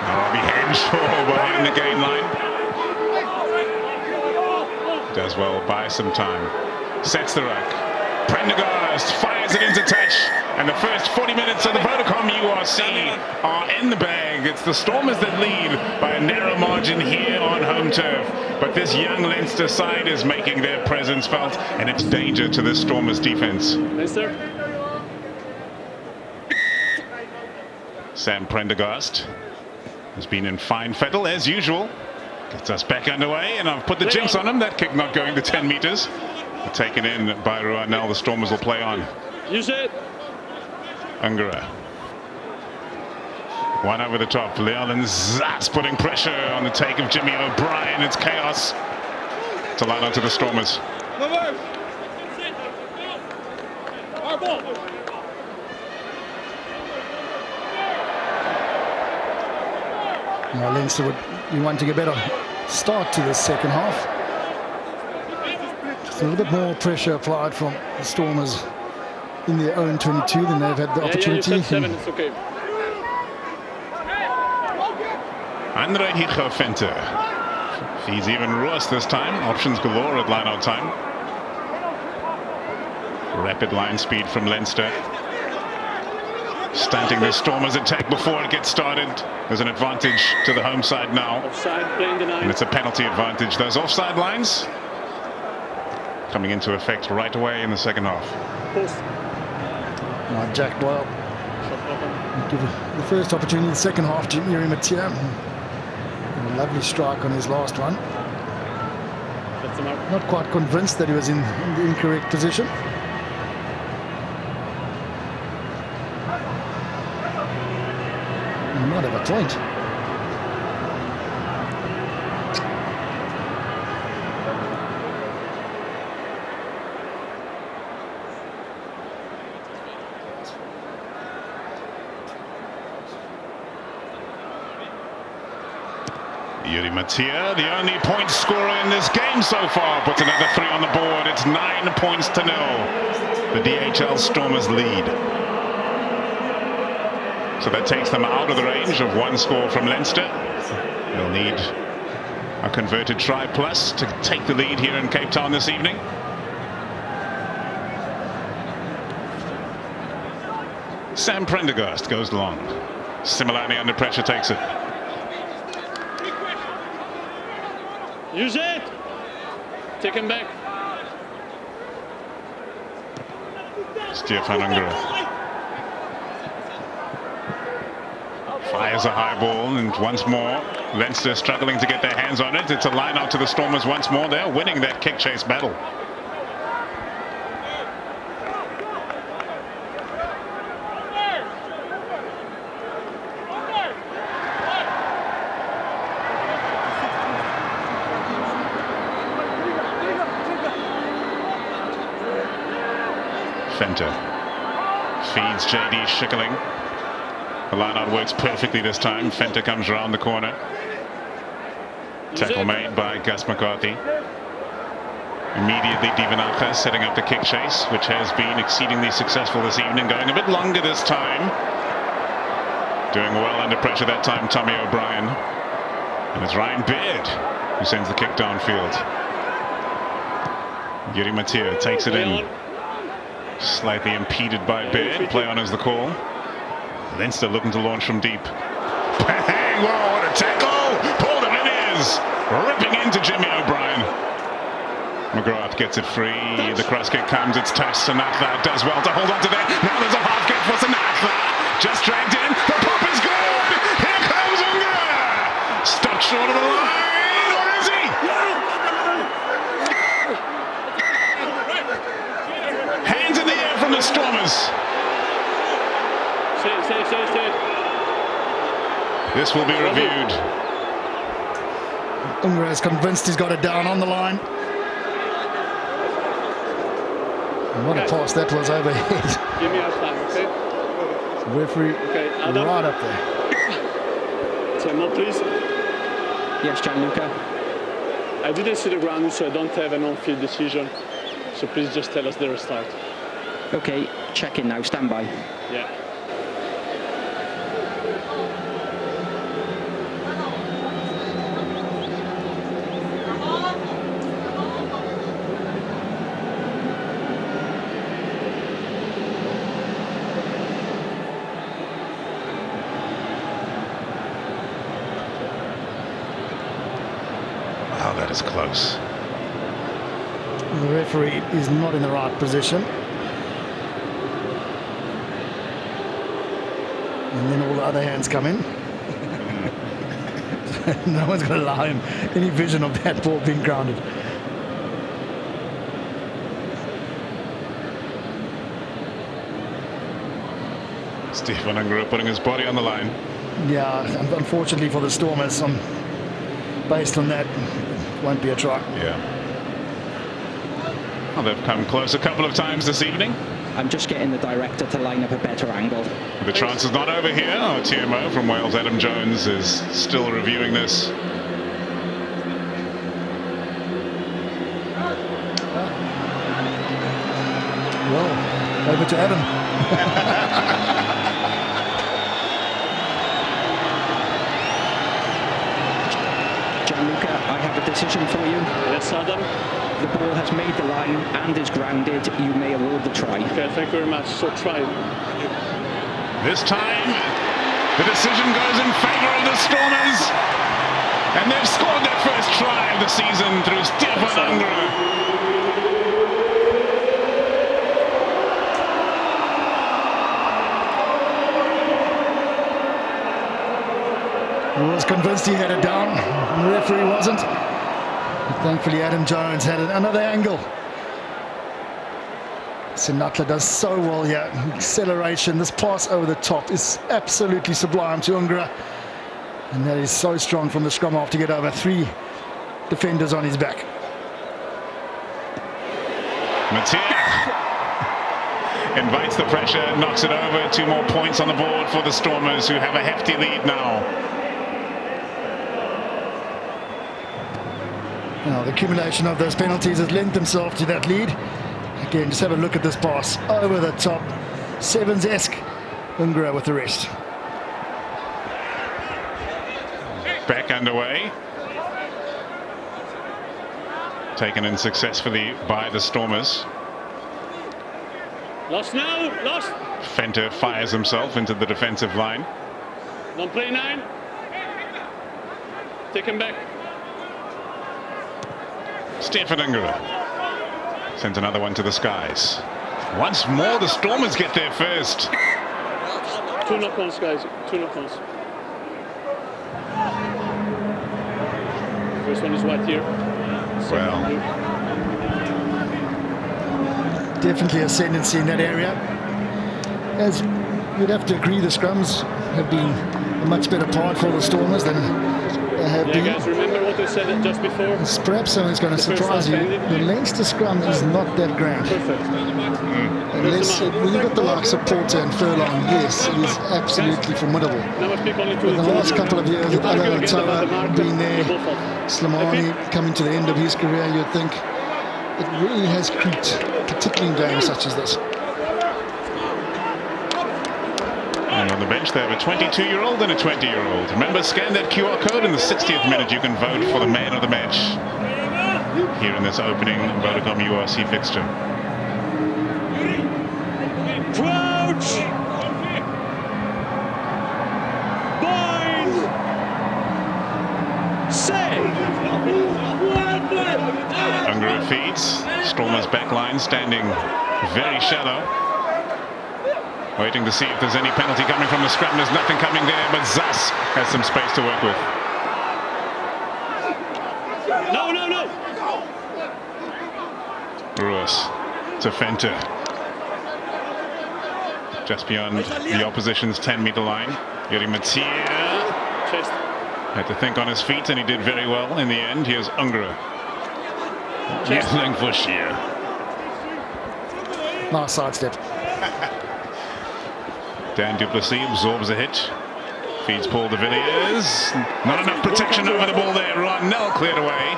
Robbie Henshaw behind the game line. Does well, buy some time. Sets the ruck. Prendergast fires it into touch, and the first 40 minutes of the Vodacom URC are in the bag. It's the Stormers that lead by a narrow margin here on home turf, but this young Leinster side is making their presence felt, and it's danger to the Stormers defense. Leinster. Sam Prendergast has been in fine fettle as usual. Gets us back underway, and I've put the jinx on him. That kick not going to 10 meters. Taken in by Ruhan. Now the Stormers will play on. Use it. Ungerer. One over the top. Leolin Zas putting pressure on the take of Jimmy O'Brien. It's chaos to line onto the Stormers. Now Leinster would be wanting a better start to the second half. Just a little bit more pressure applied from the Stormers in their own 22 than they've had the opportunity. Yeah, you said 7, it's okay. André-Hugo Venter. Feeds even Roos this time. Options galore at line-out time. Rapid line speed from Leinster. Stunting the Stormers' attack before it gets started. There's an advantage to the home side now. Offside, playing the 9. And it's a penalty advantage. Those offside lines coming into effect right away in the second half. Post. Now Jack Boyle give the first opportunity in the second half to Matthee. A lovely strike on his last one. That's the mark. Not quite convinced that he was in the incorrect position. He might have a point. Matthee, the only point scorer in this game so far, puts another 3 on the board. It's 9 points to 0. The DHL Stormers lead. So that takes them out of the range of 1 score from Leinster. They'll need a converted try plus to take the lead here in Cape Town this evening. Sam Prendergast goes long. Simelane under pressure takes it. Use it! Take him back. Stefan Ungerer fires a high ball, and once more Leinster struggling to get their hands on it. It's a line out to the Stormers once more. They're winning that kick chase battle. Fenter feeds JD Schickerling. The line-out works perfectly this time. Fenter comes around the corner. Tackle made by Gus McCarthy. Immediately Divanaka setting up the kick chase, which has been exceedingly successful this evening, going a bit longer this time. Doing well under pressure that time, Tommy O'Brien. And it's Ryan Beard who sends the kick downfield. Jurie Matthee takes it in. Slightly impeded by Beard. Play on is the call. Leinster looking to launch from deep. Bang! Whoa, what a tackle! Paul de Villiers ripping into Jimmy O'Brien. McGrath gets it free. The cross kick comes. It's touched. Senatla does well to hold on to that. Now there's a half kick for Senatla. Just dragged in. The pop is good! Here comes Ungerer! Stopped short of the line. Or is he? Hands in the air from the Stormers. This will be reviewed. Ungerer is convinced he's got it down on the line. And what a pass that was overhead. Give me our time, okay? Referee right up there. Time out, please. Yes, Gianluca. I didn't see the ground, so I don't have an on-field decision. So please just tell us the restart. Okay, check in now. Stand by. Yeah. Wow, that is close. The referee is not in the right position. And then all the other hands come in. No one's going to allow him any vision of that ball being grounded. Stefan Ungerer putting his body on the line. Yeah, unfortunately for the Stormers, based on that, it won't be a try. Yeah. Well, they've come close a couple of times this evening. I'm just getting the director to line up a better angle. The chance is not over here. Our TMO from Wales, Adam Jones, is still reviewing this. Well, over to Adam. Gianluca, I have a decision for you. Yes, Adam. The ball has made the line and is grounded. You may award the try. Okay, thank you very much. So try. This time, the decision goes in favor of the Stormers. And they've scored their first try of the season through Stefan Ungerer. He was convinced he had it down. The referee wasn't. Thankfully, Adam Jones had another angle. Senatla does so well here. Acceleration, this pass over the top is absolutely sublime to Ungerer. And that is so strong from the scrum half to get over 3 defenders on his back. Matthee invites the pressure, knocks it over. 2 more points on the board for the Stormers, who have a hefty lead now. Now, the accumulation of those penalties has lent themselves to that lead. Again, just have a look at this pass over the top. Sevens-esque. Ungerer with the rest. Back underway. Taken in successfully by the Stormers. Lost now, lost. Fenter fires himself into the defensive line. Don't play 9. Take him back. Stefan Ungerer sends another one to the skies. Once more, the Stormers get there first. 2 knock-ons, guys. 2 knock-ons. First one is white here. Well, Definitely ascendancy in that area. As you'd have to agree, the scrums have been a much better part for the Stormers than they have been. Guys, remember what I said just before? Perhaps something's going to surprise you. The Leinster scrum is not that grand. Perfect. Unless when you've got the likes of Porthen and Frawley, yes, it is absolutely formidable. But the last couple of years with Adré being there, Simelane coming to the end of his career, you'd think it really has creaked, particularly in games such as this. And on the bench they have a 22-year-old and a 20-year-old. Remember, scan that QR code in the 60th minute. You can vote for the man of the match here in this opening Vodacom URC fixture. Crouch! Bind! Save! Ungerer feeds. Stormers backline standing very shallow, waiting to see if there's any penalty coming from the scrum. There's nothing coming there, but Zas has some space to work with. No, no, no! Roos to Fenter. Just beyond the opposition's 10-meter line. Matthee had to think on his feet, and he did very well in the end. Here's Ungerer. Neethling for sheer. Nice sidestep. Dan du Plessis absorbs a hit. Feeds Paul to Villiers. Not enough protection over the ball there. Ruhan cleared away.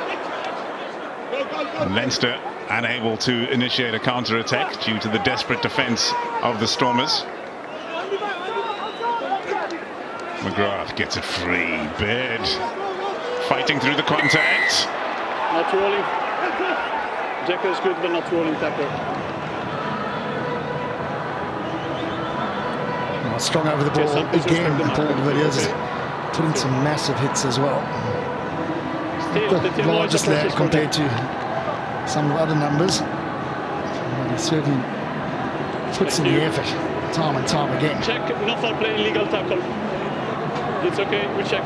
And Leinster unable to initiate a counter-attack due to the desperate defence of the Stormers. McGrath gets it free. Baird fighting through the contact. Not rolling. Jacker is good, but not rolling tackle. Strong over the ball again. Paul Villiers is putting some massive hits as well. The largest lad compared to some of the other numbers. But he certainly puts in the effort time and time again. Check, no foul play, illegal tackle. It's okay, we check.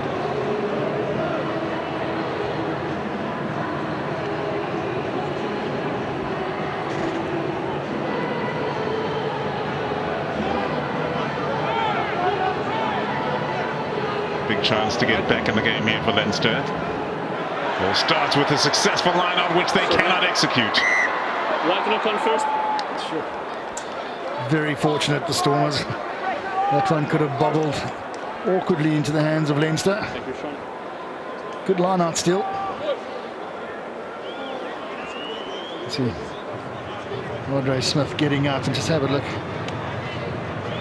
Big chance to get back in the game here for Leinster. Ball starts with a successful line-out which they cannot execute. White knock on first. Sure. Very fortunate, the Stormers. That one could have bobbled awkwardly into the hands of Leinster. Thank you, Sean. Good line-out still. Let's see. André Smith getting up, and just have a look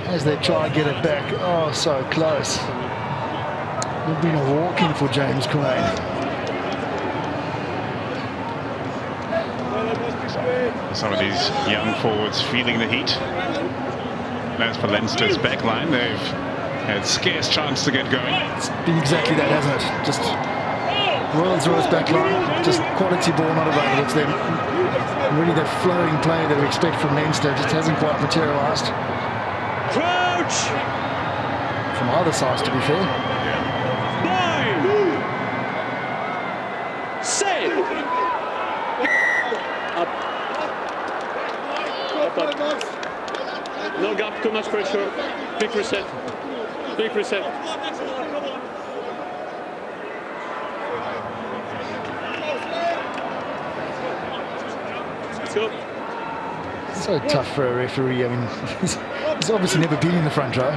as they try to get it back. Oh, so close. There's been a walk-in for James Quaid. Some of these young forwards feeling the heat. And as for Leinster's backline, they've had scarce chance to get going. It's been exactly that, hasn't it? Just Royals backline, just quality ball not available to them. And really that flowing play that we expect from Leinster just hasn't quite materialised. Crouch! From either sides, to be fair. Save! Up. No gap, too much pressure. Quick reset. Quick reset. Let's go. So tough for a referee. I mean, he's obviously never been in the front row.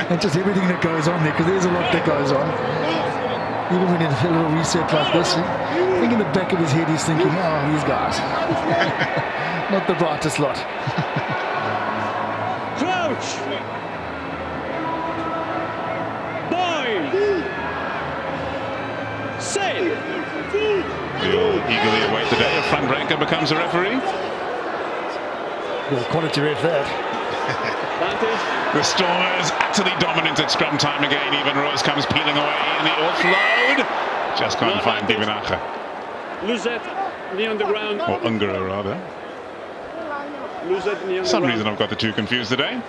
And just everything that goes on there, because there's a lot that goes on. Even when it's a little reset like this, I think in the back of his head he's thinking, oh, these guys. Not the brightest lot. Crouch! Bind! Save! We all eagerly await the day a front ranker becomes a referee. Well, quality ref that. The Stormers utterly dominant at scrum time again. Even Roos comes peeling away in the offload. Just can't find Divinacha. Lose that, knee on the ground. Or Ungerer, rather. Lose that knee on For some the reason ground. I've got the two confused today.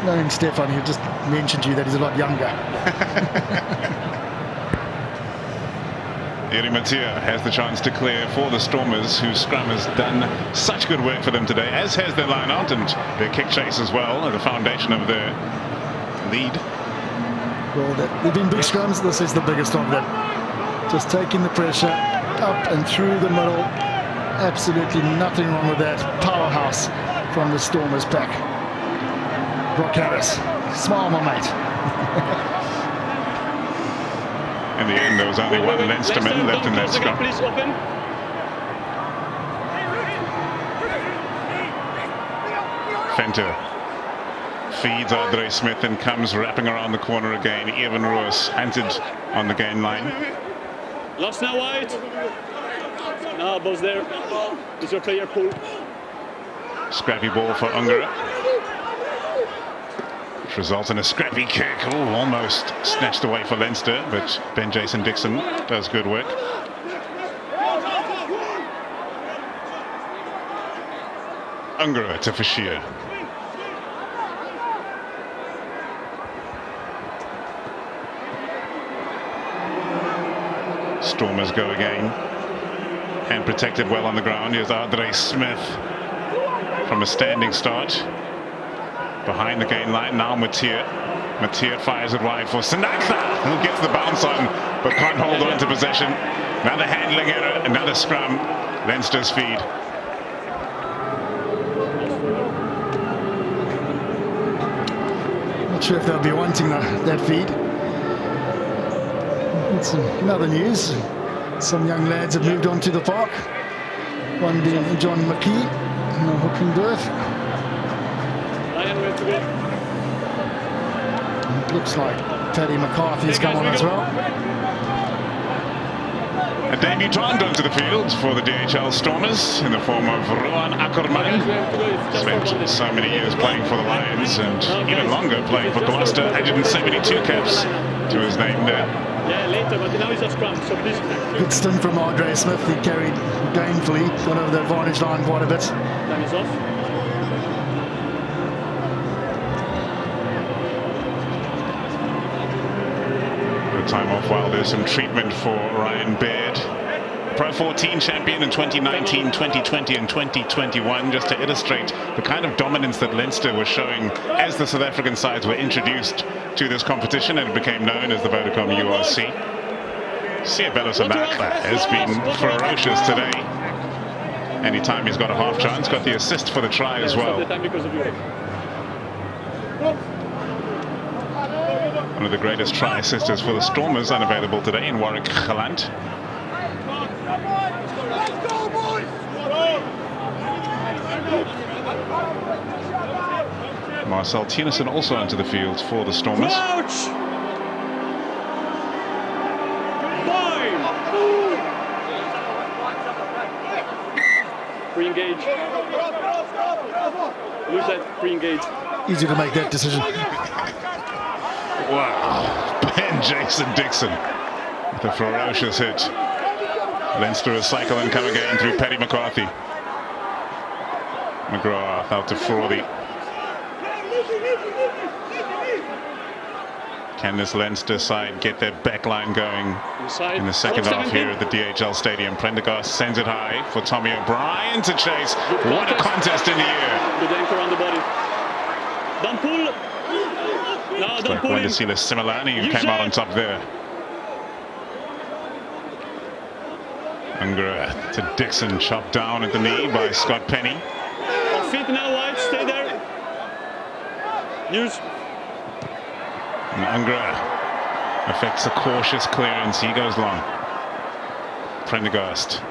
Knowing Stefan, he just mentioned to you that he's a lot younger. Matthee has the chance to clear for the Stormers, whose scrum has done such good work for them today, as has their line out and their kick chase as well, the foundation of their lead. Well, they've been big scrums. This is the biggest of them. Just taking the pressure up and through the middle. Absolutely nothing wrong with that. Powerhouse from the Stormers pack. Brock Harris, smile, my mate. In the end, there was only one Leinsterman left in that scrum. Please open. Fenter feeds Adré Smith and comes wrapping around the corner again. Even Roos hunted on the gain line. Lost now, White. No, ball's there. It's your player pool. Scrappy ball for Ungerer, which results in a scrappy kick. Oh, almost snatched away for Leinster, but Ben Jason Dixon does good work. Ungerer to Fouché. Stormers go again. And protected well on the ground. Here's Adré Smith from a standing start. Behind the gain line, now Matthee. Matthee fires it wide for Senatla, who gets the bounce on, but can't hold on to possession. Another handling error, another scrum. Leinster's feed. Not sure if they'll be wanting that feed. It's another news. Some young lads have moved on to the park. One being John McKee, no hooking berth. It looks like Paddy McCarthy's come on as well. A debutant onto the field for the DHL Stormers in the form of Ruhan Ackerman. Spent so many years playing for the Lions and even longer playing for Gloucester. 172 caps to his name there. Yeah, later, but now he's a scrum, so please. Good stint from Adré Smith. He carried gainfully, got over the advantage line quite a bit. Time is off. Time off while there's some treatment for Ryan Baird. Pro 14 champion in 2019, 2020 and 2021, just to illustrate the kind of dominance that Leinster was showing as the South African sides were introduced to this competition and it became known as the Vodacom URC. Siabelo has been ferocious today. Anytime he's got a half chance, got the assist for the try as well. One of the greatest try assisters for the Stormers unavailable today in Warwick Galant. Marcel Tennyson also onto the field for the Stormers. Re-engage. Lose that, re-engage. Easy to make that decision. Wow, Ben Jason Dixon with a ferocious hit. Leinster is cycling come again through Paddy McCarthy. McGrath out to Frawley. Can this Leinster side get their backline going in the second half here at the DHL Stadium? Prendergast sends it high for Tommy O'Brien to chase. What a contest in the air. Good anchor on the body. Don't pull. No, don't pull him. Wandisile Simelane who came out on top there. Ungerer to Dixon, chopped down at the knee by Scott Penny. Off feet now, White, stay there. Use. And Ungerer affects a cautious clearance. He goes long. Prendergast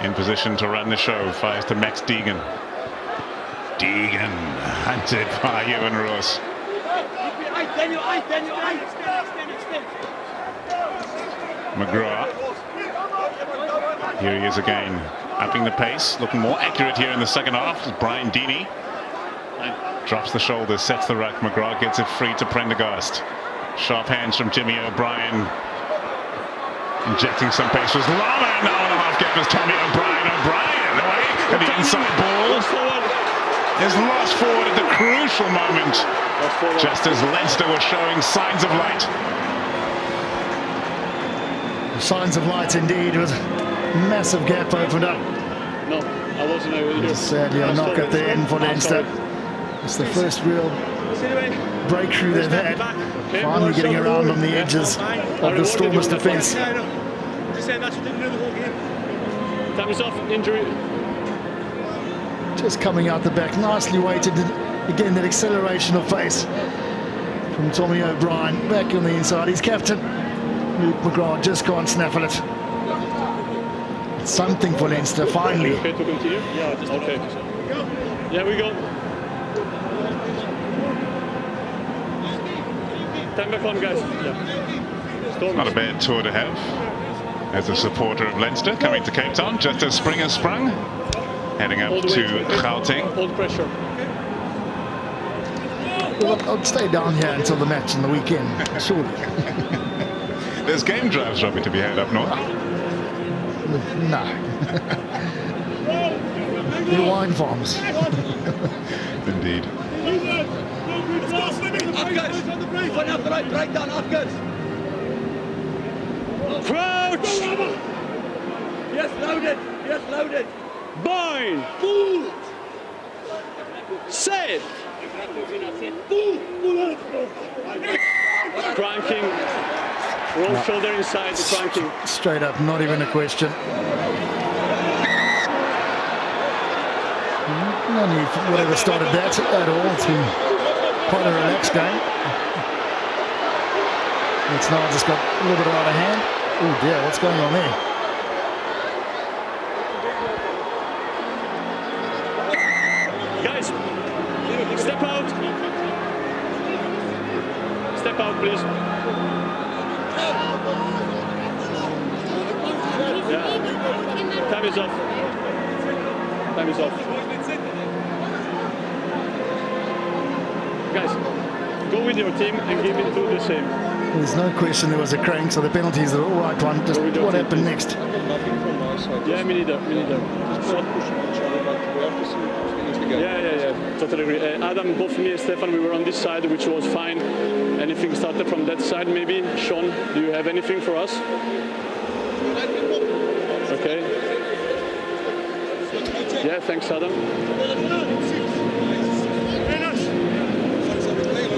in position to run the show. Fires to Max Deegan. Deegan hunted by Ewan Roos. McGrath. Here he is again, upping the pace, looking more accurate here in the second half. Brian Deeney drops the shoulders, sets the ruck. McGrath gets it free to Prendergast. Sharp hands from Jimmy O'Brien. Injecting some pace was Lama. Now on the half gap is Tommy O'Brien. O'Brien away at the inside ball. Is lost forward at the crucial moment, just as Leinster were showing signs of light. Signs of light indeed, with massive gap opened up. No, I wasn't able to. Sadly, a knock at the end for Leinster. It's the first real breakthrough they've had. Finally getting around on the edges of the Stormers' defence. Time is off, injury. Just coming out the back, nicely weighted. Again, that acceleration of pace from Tommy O'Brien. Back on the inside, he's captain. Luke McGrath just can't snaffle it. It's something for Leinster, finally. Okay to continue? Yeah, okay. Yeah, we go. Time back on, guys. Yeah. Not a bad tour to have as a supporter of Leinster coming to Cape Town just as spring has sprung, heading up to Gauteng. Hold pressure. Well, I'll stay down here until the match on the weekend, surely. There's game drives, Robbie, to be had up north. No. The wine farms. Indeed. Crouch! Yes, loaded! Yes, loaded! Bind! Set! Cranking. Roll shoulder inside the cranking. Straight up, not even a question. No need for whatever started that at all. It's been quite a relaxed game. It's now just got a little bit out of hand. Oh dear, what's going on there? Guys, step out. Step out, please. Yeah. Time is off. Time is off. Guys, go with your team and give it to the same. There's no question there was a crank, so the penalties are all right one. Just what happened next? Yeah, me neither. Me neither. Yeah. Totally agree. Adam, both me and Stefan, we were on this side, which was fine. Anything started from that side, maybe? Sean, do you have anything for us? Okay. Yeah, thanks, Adam.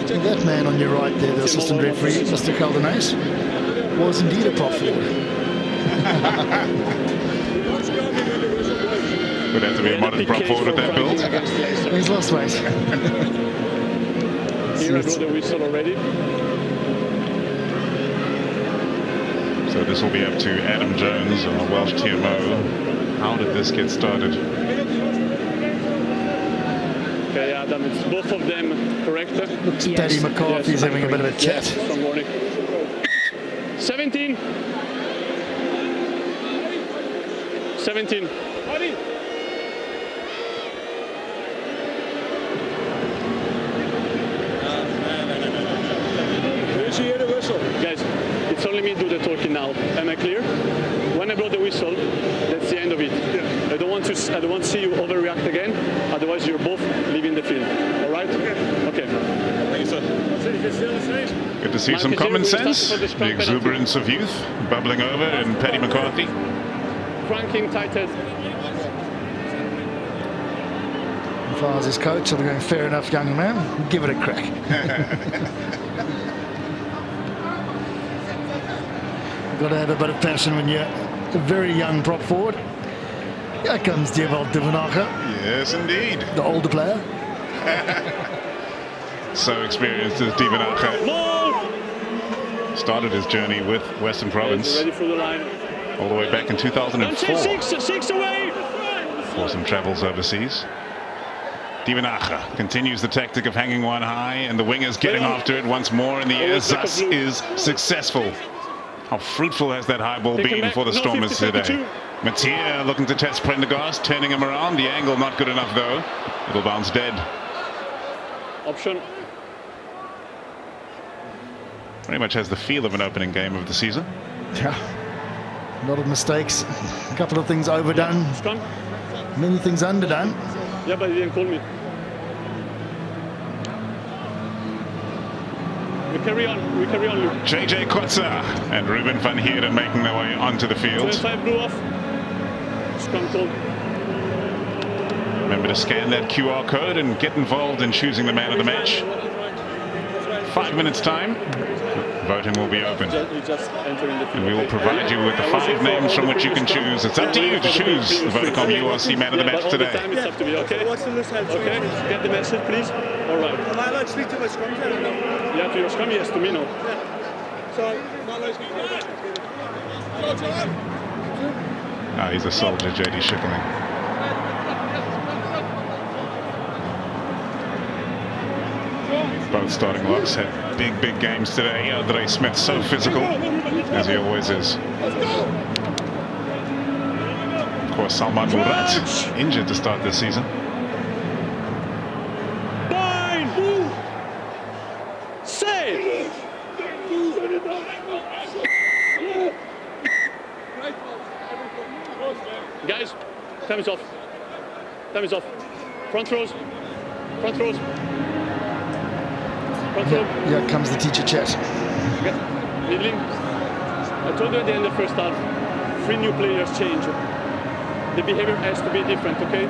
That man on your right there, the assistant referee, Mr. Caldenace, was indeed a prop forward. Would have to be a modern prop forward with that build. He's lost weight. Here I blew the whistle already. So this will be up to Adam Jones, our Welsh TMO. How did this get started? Okay, Adam, it's both of them, correct? Looks Paddy McCarthy's having a bit of a chat. Some warning. 17. 17. Guys, it's only me do the talking now. Am I clear? When I blow the whistle, that's the end of it. I don't want to see you overreact again. Otherwise, you're both leaving the field. All right? Okay. Thank you, sir. Good to see some common sense. The exuberance of youth bubbling over in Paddy McCarthy. Cranking tighthead. As far as his coach, I'm going, fair enough, young man. Give it a crack. Got to have a bit of passion when you're a very young prop forward. Here comes Dewald Divanacher. Yes, indeed. The older player. So experienced as Divanacher. Started his journey with Western Province. Ready for the line. All the way back in 2004. Six away. For some travels overseas. Divanacher continues the tactic of hanging one high, and the wingers getting after it once more in the air. Thus is successful. How fruitful has that high ball been for the Stormers today? Matthee looking to test Prendergast, turning him around. The angle not good enough though. It'll bounce dead. Option. Pretty much has the feel of an opening game of the season. Yeah. A lot of mistakes, a couple of things overdone, Scrum? many things underdone. Yeah, but he didn't call me. We carry on, Luke. JJ Kotze and Ruben van Heerden making their way onto the field. 25 blew off. Scrum called. Remember to scan that QR code and get involved in choosing the man of the match. 5 minutes time. Voting will be open. You just enter in the field. And we will provide you with the 5 names from which you can choose. It's up to you to choose the Vodacom URC man of the match today. All the time it's up to me, okay? Okay, get the message, please. All right. Am I allowed to speak to my scrum captain now? Yeah, to your scrum, yes, to me, no. So, am I allowed to speak to him? He's a soldier, JD Schickerling. Both starting locks had big games today. Adré Smith so physical, as he always is. Of course, Salman Murat injured to start this season. Bind! Save! Guys, time is off. Time is off. Front rows. Front rows. Here comes the teacher chat. Neethling, I told you at the end of the first half, 3 new players change. The behavior has to be different, okay?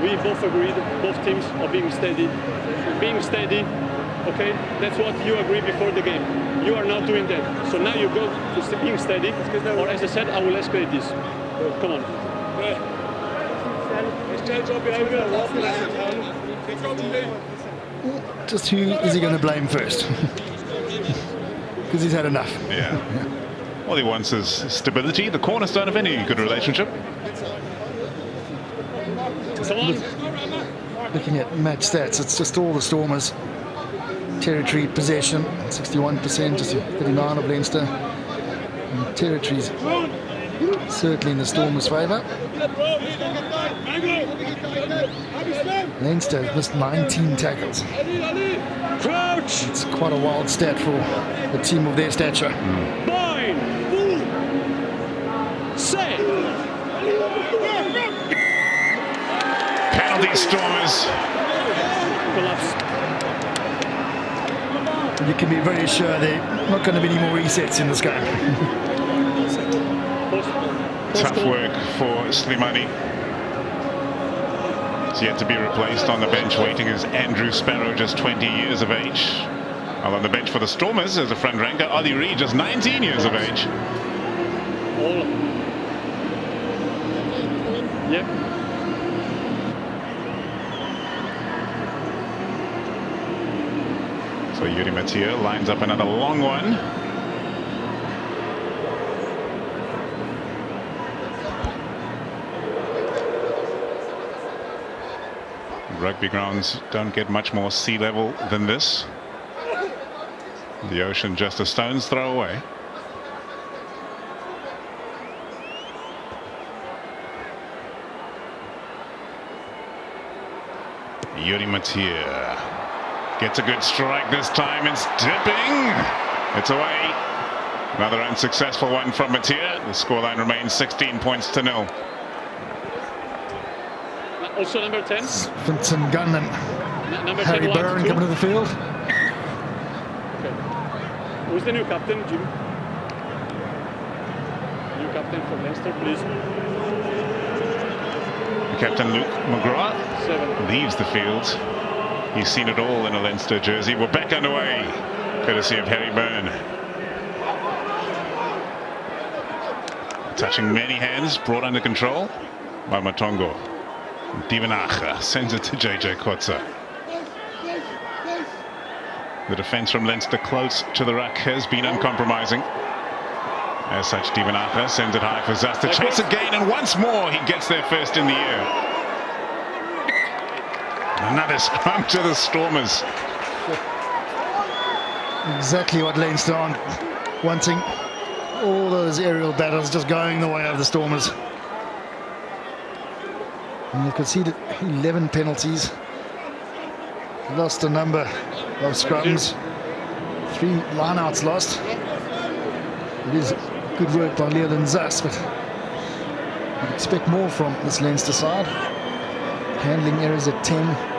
We both agreed, both teams are being steady. Being steady, okay? That's what you agreed before the game. You are not doing that. So now you go to being steady, or as I said, I will escalate this. Come on. Just who is he going to blame first? Because he's had enough. Yeah. All he wants is stability, the cornerstone of any good relationship. Looking at match stats, it's just all the Stormers. Territory possession, 61%, just 39 of Leinster. And territories certainly in the Stormers' favour. Leinster has missed 19 tackles. Crouch! It's quite a wild stat for a team of their stature. Bind! Save! Penalty, Stormers. Collapse. You can be very sure there are not going to be any more resets in this game. Tough work for Simelane. He's yet to be replaced. On the bench waiting is Andrew Sparrow, just 20 years of age. While on the bench for the Stormers as a front ranker, Reid, just 19 years of age. Yep. So Matthee lines up another long one. Rugby grounds don't get much more sea level than this. The ocean just a stone's throw away. Matthee gets a good strike this time. It's dipping. It's away. Another unsuccessful one from Matthee. The scoreline remains 16 points to 0. Also number 10. Vincent Gunn and Harry Byrne coming to the field. Okay. Who's the new captain, Jim? New captain for Leinster, please. Captain Luke McGrath 7. leaves the field. He's seen it all in a Leinster jersey. We're back underway, courtesy of Harry Byrne. Touching many hands, brought under control by Matongo. Divenacha sends it to JJ Kotze. The defence from Leinster close to the ruck has been uncompromising. As such, Divenacha sends it high for Zas to chase again, and once more he gets there first in the year. Another scrum to the Stormers. Exactly what Leinster aren't wanting. All those aerial battles just going the way of the Stormers. And they've conceded 11 penalties. Lost a number of scrums. 3 lineouts lost. It is Good work by Leolin Zas, but you'd expect more from this Leinster side. Handling errors at 10.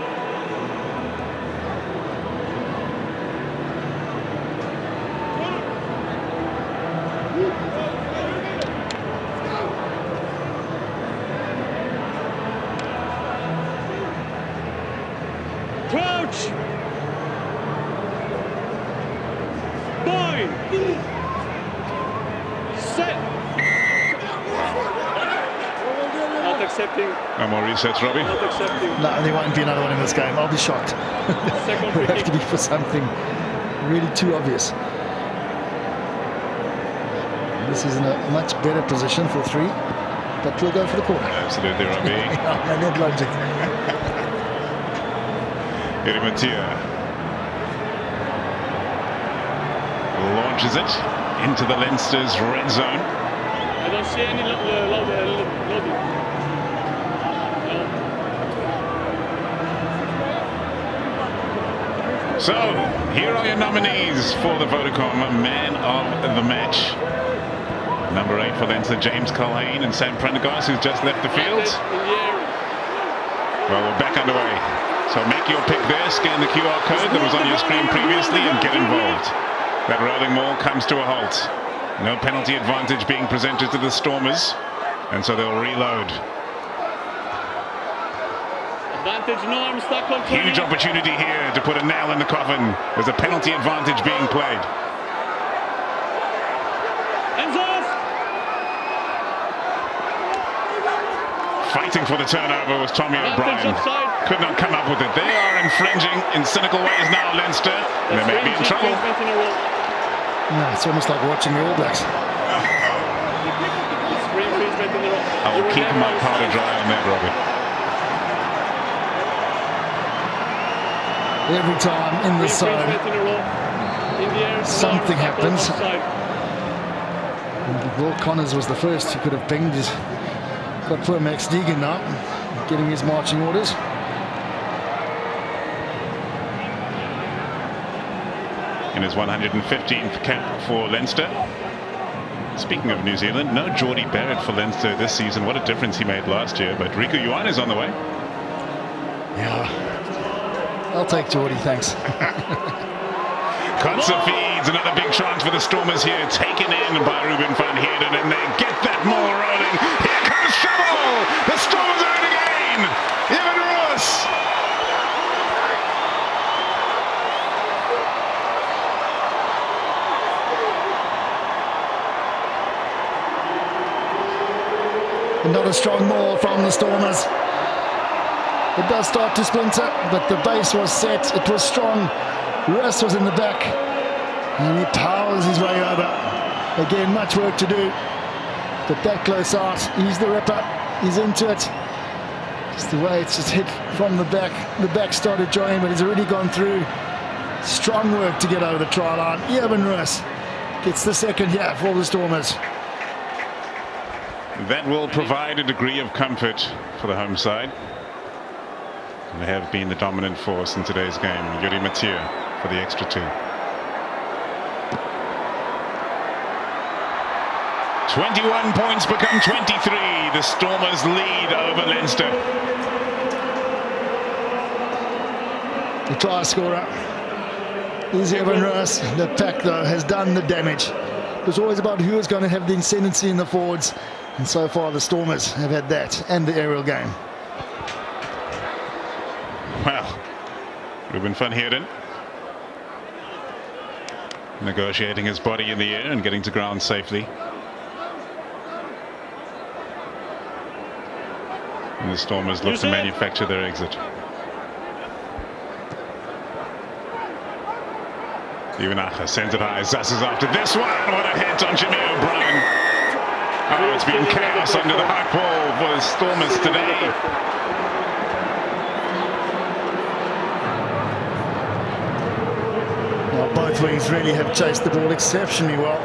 No more resets, Robbie? No, there won't be another one in this game. I'll be shocked. It will have to be for something really too obvious. This is in a much better position for 3, but we'll go for the corner. Absolutely, Robbie. No net logic. Matthee launches it into the Leinster's red zone. I don't see any loading. So, here are your nominees for the Vodacom Man of the Match. Number 8 for Leinster, James Culhane, and Sam Prendergast, who's just left the field. Well, we're back underway. So make your pick there, scan the QR code that was on your screen previously and get involved. That rolling maul comes to a halt. No penalty advantage being presented to the Stormers, and so they'll reload. Huge opportunity here to put a nail in the coffin. There's a penalty advantage being played. Fighting for the turnover was Tommy O'Brien. Could not come up with it. They are infringing in cynical ways now, Leinster. They may be in trouble. No, it's almost like watching the All Blacks. I will keep my powder dry on that, Robbie. Every time in the zone, something happens. Will Connors was the first he could have pinged. He's got poor Max Deegan now, getting his marching orders. In his 115th cap for Leinster. Speaking of New Zealand, no Geordie Barrett for Leinster this season. What a difference he made last year. But Riku Ioane is on the way. Yeah. I'll take Geordie, thanks. Kotze feeds another big chance for the Stormers here, taken in by Ruben van Heerden, and they get that maul rolling. Here comes trouble! The Stormers are in again! Even Roos! Another strong maul from the Stormers. It does start to splinter, but the base was set. It was strong. Russ was in the back, and he powers his way over. Again, much work to do, but that close out. He's the ripper. He's into it. Just the way it's just hit from the back. The back started joining, but he's already gone through. Strong work to get over the try line. Even Russ gets the second here for the Stormers. That will provide a degree of comfort for the home side. They have been the dominant force in today's game. Jurie Matthee for the extra 2. 21 points become 23. The Stormers lead over Leinster. The try scorer is Evan Roos. The pack, though, has done the damage. It was always about who is going to have the ascendancy in the forwards. And so far, the Stormers have had that and the aerial game. Well, Ruben van Heerden negotiating his body in the air and getting to ground safely. And the Stormers look to manufacture their exit. Iwanacha sends it high. Zas is after this one. What a hit on Jimmy O'Brien. Oh, it's been chaos under the high ball for the Stormers today. Both wings really have chased the ball exceptionally well.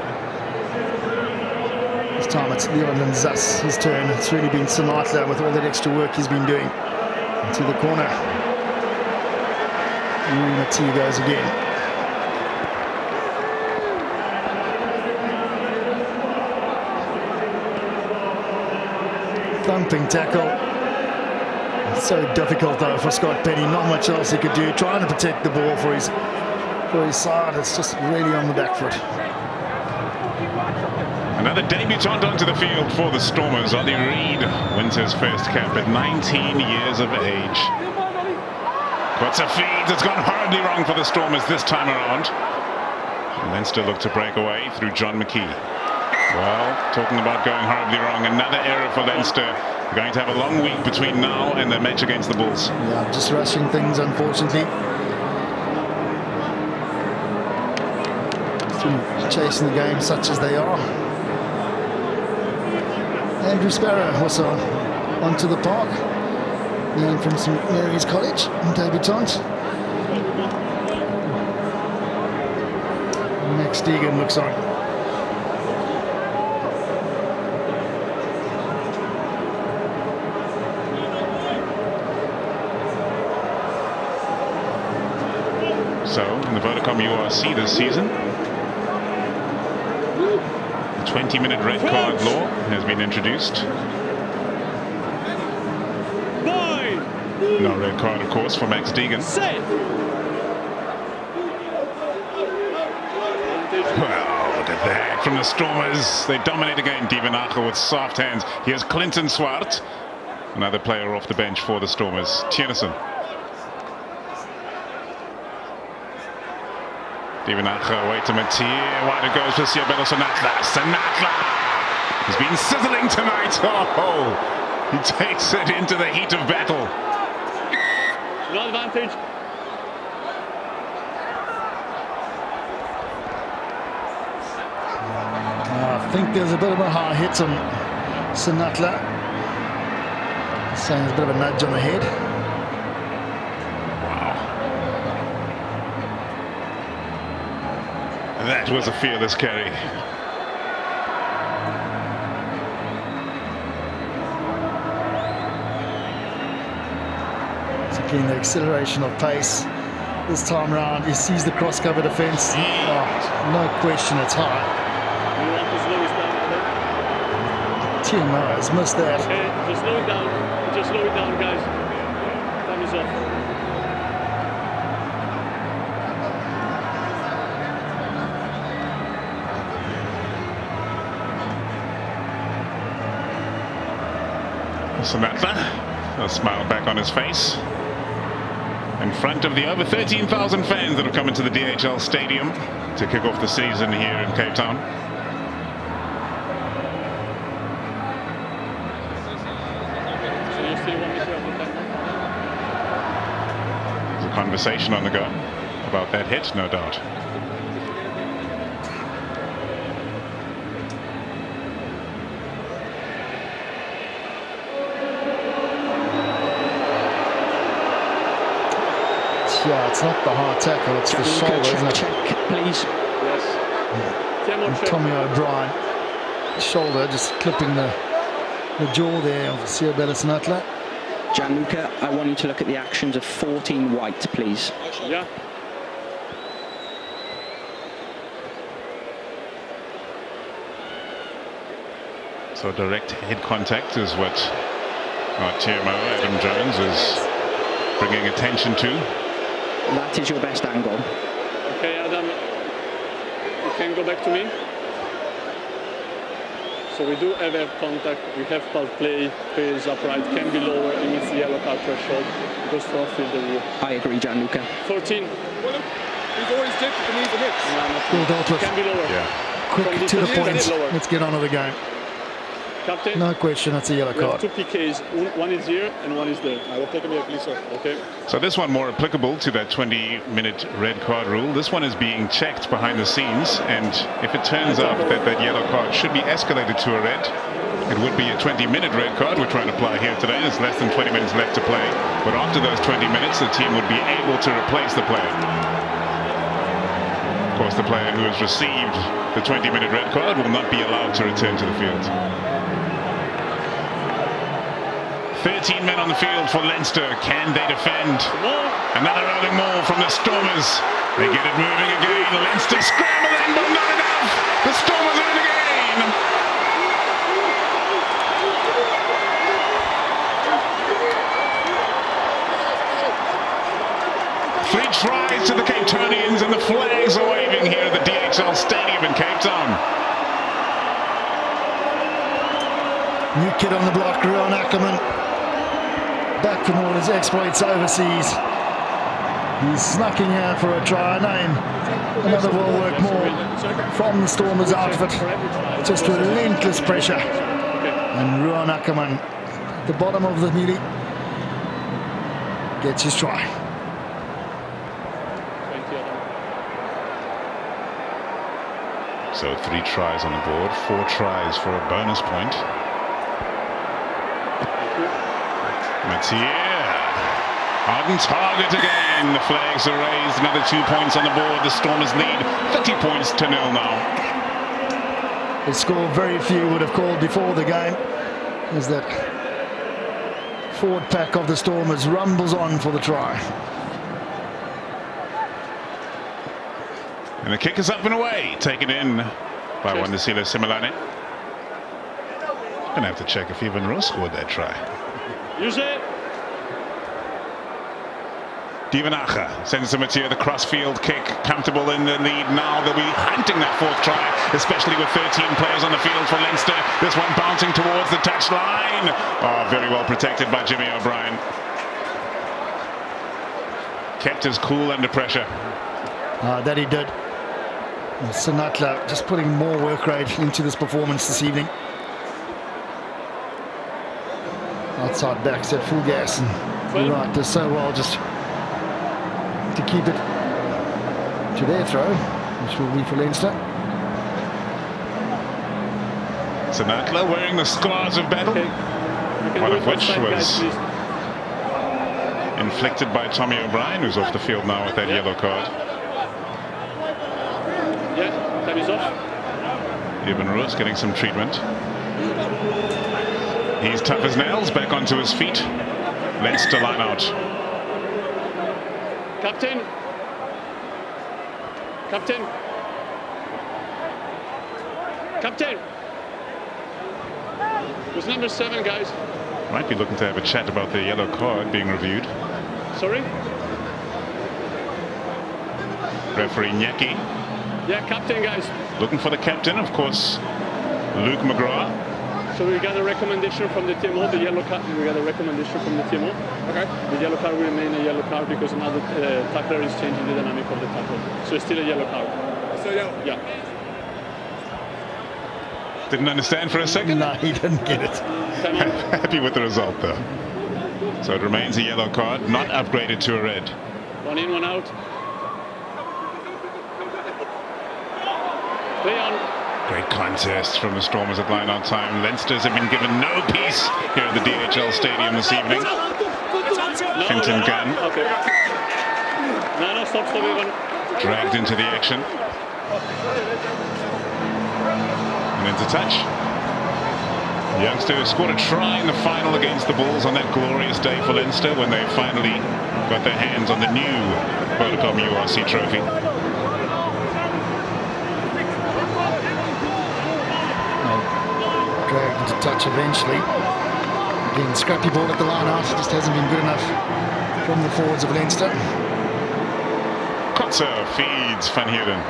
This time it's Leolin Zas, his turn. It's really been Senatla with all that extra work he's been doing. Into the corner. Matthee goes again. thumping tackle. It's so difficult though for Scott Penny. Not much else he could do. Trying to protect the ball for his side. It's just really on the back foot. Another debutant onto the field for the Stormers. Reid wins his first cap at 19 years of age. Kotze feeds. It's gone horribly wrong for the Stormers this time around. Leinster look to break away through John McKee. Well, talking about going horribly wrong, another error for Leinster. They're going to have a long week between now and the match against the Bulls. Yeah, just rushing things, unfortunately. Through chasing the game such as they are. Andrew Sparrow also onto the park. Lean from St Mary's College, debutant. Max Deegan looks on. So, in the Vodacom URC this season, the 20-minute red card law has been introduced. No red card, of course, for Max Deegan. Well, look at that from the Stormers. They dominate again. Divenacher with soft hands. Here's Clinton Swart, another player off the bench for the Stormers. Tjenison. Divenacher away to Matthee. Wide it goes for Siabelo Senatla. Senatla has been sizzling tonight. Oh, he takes it into the heat of battle. No advantage. I think there's a bit of a high hit on Senatla. Saying there's a bit of a nudge on the head. Wow. That was a fearless carry. Again, the acceleration of pace this time round. He sees the cross-cover defence. Oh, no question, it's high. You want to slow it down? TMO has missed that. Okay, just slow it down. Just slow it down, guys. Time is off. Senatla, a smile back on his face. In front of the over 13,000 fans that have come into the DHL Stadium to kick off the season here in Cape Town. So you still want me to have the time? There's a conversation on the go about that hit, no doubt. Yeah, it's not the hard tackle, it's the shoulder, isn't it? Check, please. Yes. Tommy O'Brien, shoulder just clipping the jaw there of Siabelo Senatla. Gianluca, I want you to look at the actions of 14 white, please. Yeah. So direct head contact is what our TMO, Adam Jones, is bringing attention to. That is your best angle. Okay, Adam, you can go back to me. So we do have contact, we have foul play, pace upright, can be lower, and it's the yellow card threshold. Goes for field the rule. I agree, Gianluca. 14. Well, he's already dipped the knees and hips. No, not Well dealt with. can be lower. Yeah. Quick to the point. Lower. Let's get on with the game. Captain, No question, that's a yellow we have card. two PKs. One is here and one is there. I will take him here, please, sir. Okay. So this one more applicable to that 20-minute red card rule. This one is being checked behind the scenes, and if it turns out that that yellow card should be escalated to a red, it would be a 20-minute red card we're trying to apply here today. There's less than 20 minutes left to play, but after those 20 minutes, the team would be able to replace the player. Of course, the player who has received the 20-minute red card will not be allowed to return to the field. 13 men on the field for Leinster. Can they defend? Another rolling maul from the Stormers. They get it moving again. Leinster scrambling, but not enough. The Stormers are in the game. flags are waving here at the DHL Stadium in Cape Town. New kid on the block, Ruhan back from all his exploits overseas. He's snuck in here for a try. Another well-worked maul from the Stormers outfit. Just relentless pressure. And Ruhan at the bottom of the melee gets his try. So 3 tries on the board, 4 tries for a bonus point. Matthee on target again. The flags are raised. Another 2 points on the board. The Stormers lead 30 points to 0 now. A score very few would have called before the game, as that forward pack of the Stormers rumbles on for the try. And the kick is up and away, taken in by Wandisile Simelane. Gonna have to check if even Roos scored that try. Use it. Divanacha sends to Matthee, the crossfield kick, comfortable in the lead now. They'll be hunting that 4th try, especially with 13 players on the field for Leinster. This one bouncing towards the touchline. Oh, very well protected by Jimmy O'Brien. Kept his cool under pressure. That he did. Senatla just putting more work rate into this performance this evening. Outside backs at full gas, and you're right, does so well just to keep it to their throw, which will be for Leinster. Senatla wearing the scars of battle, one of which was inflicted by Tommy O'Brien, who's off the field now with that yellow card. Yeah, time is off. Even Roos getting some treatment. He's tough as nails, back onto his feet. Leinster line out. Captain. Captain. Captain. Who's number 7, guys? Might be looking to have a chat about the yellow card being reviewed. Sorry? Referee Nyeki. Yeah, captain, guys. Looking for the captain, of course, Luke McGrath. So we got a recommendation from the TMO, the yellow card. We got a recommendation from the TMO. Okay. The yellow card will remain a yellow card because now the tackler is changing the dynamic of the tackle. So it's still a yellow card. So yellow? Yeah. Didn't understand for a second? No, he didn't get it. Happy with the result, though. So it remains a yellow card, not upgraded to a red. 1 in, 1 out. Play on. Great contest from the Stormers at line-out time. Leinsters have been given no peace here at the DHL Stadium this evening. Finton Gunn. Okay. No, stop, even. Dragged into the action. And into touch. The youngster who scored a try in the final against the Bulls on that glorious day for Leinster when they finally got their hands on the new Vodacom URC trophy. Dragged into touch eventually. Again, scrappy ball at the line out, just hasn't been good enough from the forwards of Leinster. Kotze feeds Van Heerden.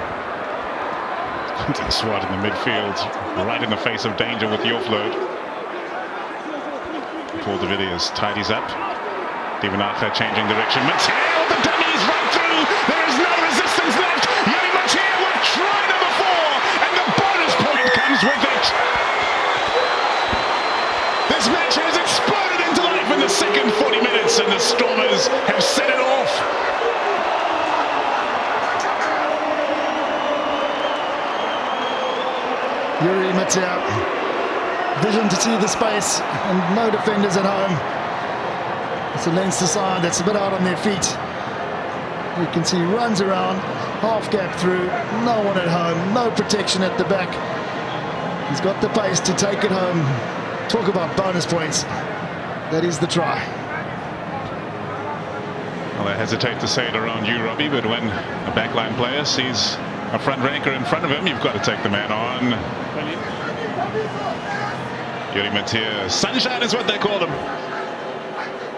Swat in the midfield, right in the face of danger with the offload. Paul de Villiers tidies up. Divanacha changing direction. Matthee, the dummies right through. There is no resistance left. Matthee with try number 4, and the bonus point comes with it. This match has exploded into life in the second 40 minutes, and the Stormers have set it off. Jurie Matthee, vision to see the space and no defenders at home. It's a Leinster side that's a bit out on their feet. You can see he runs around, half gap through, no one at home, no protection at the back. He's got the pace to take it home. Talk about bonus points. That is the try. Well, I hesitate to say it around you, Robbie, but when a backline player sees a front ranker in front of him, you've got to take the man on. Jurie Matthee, sunshine is what they call him.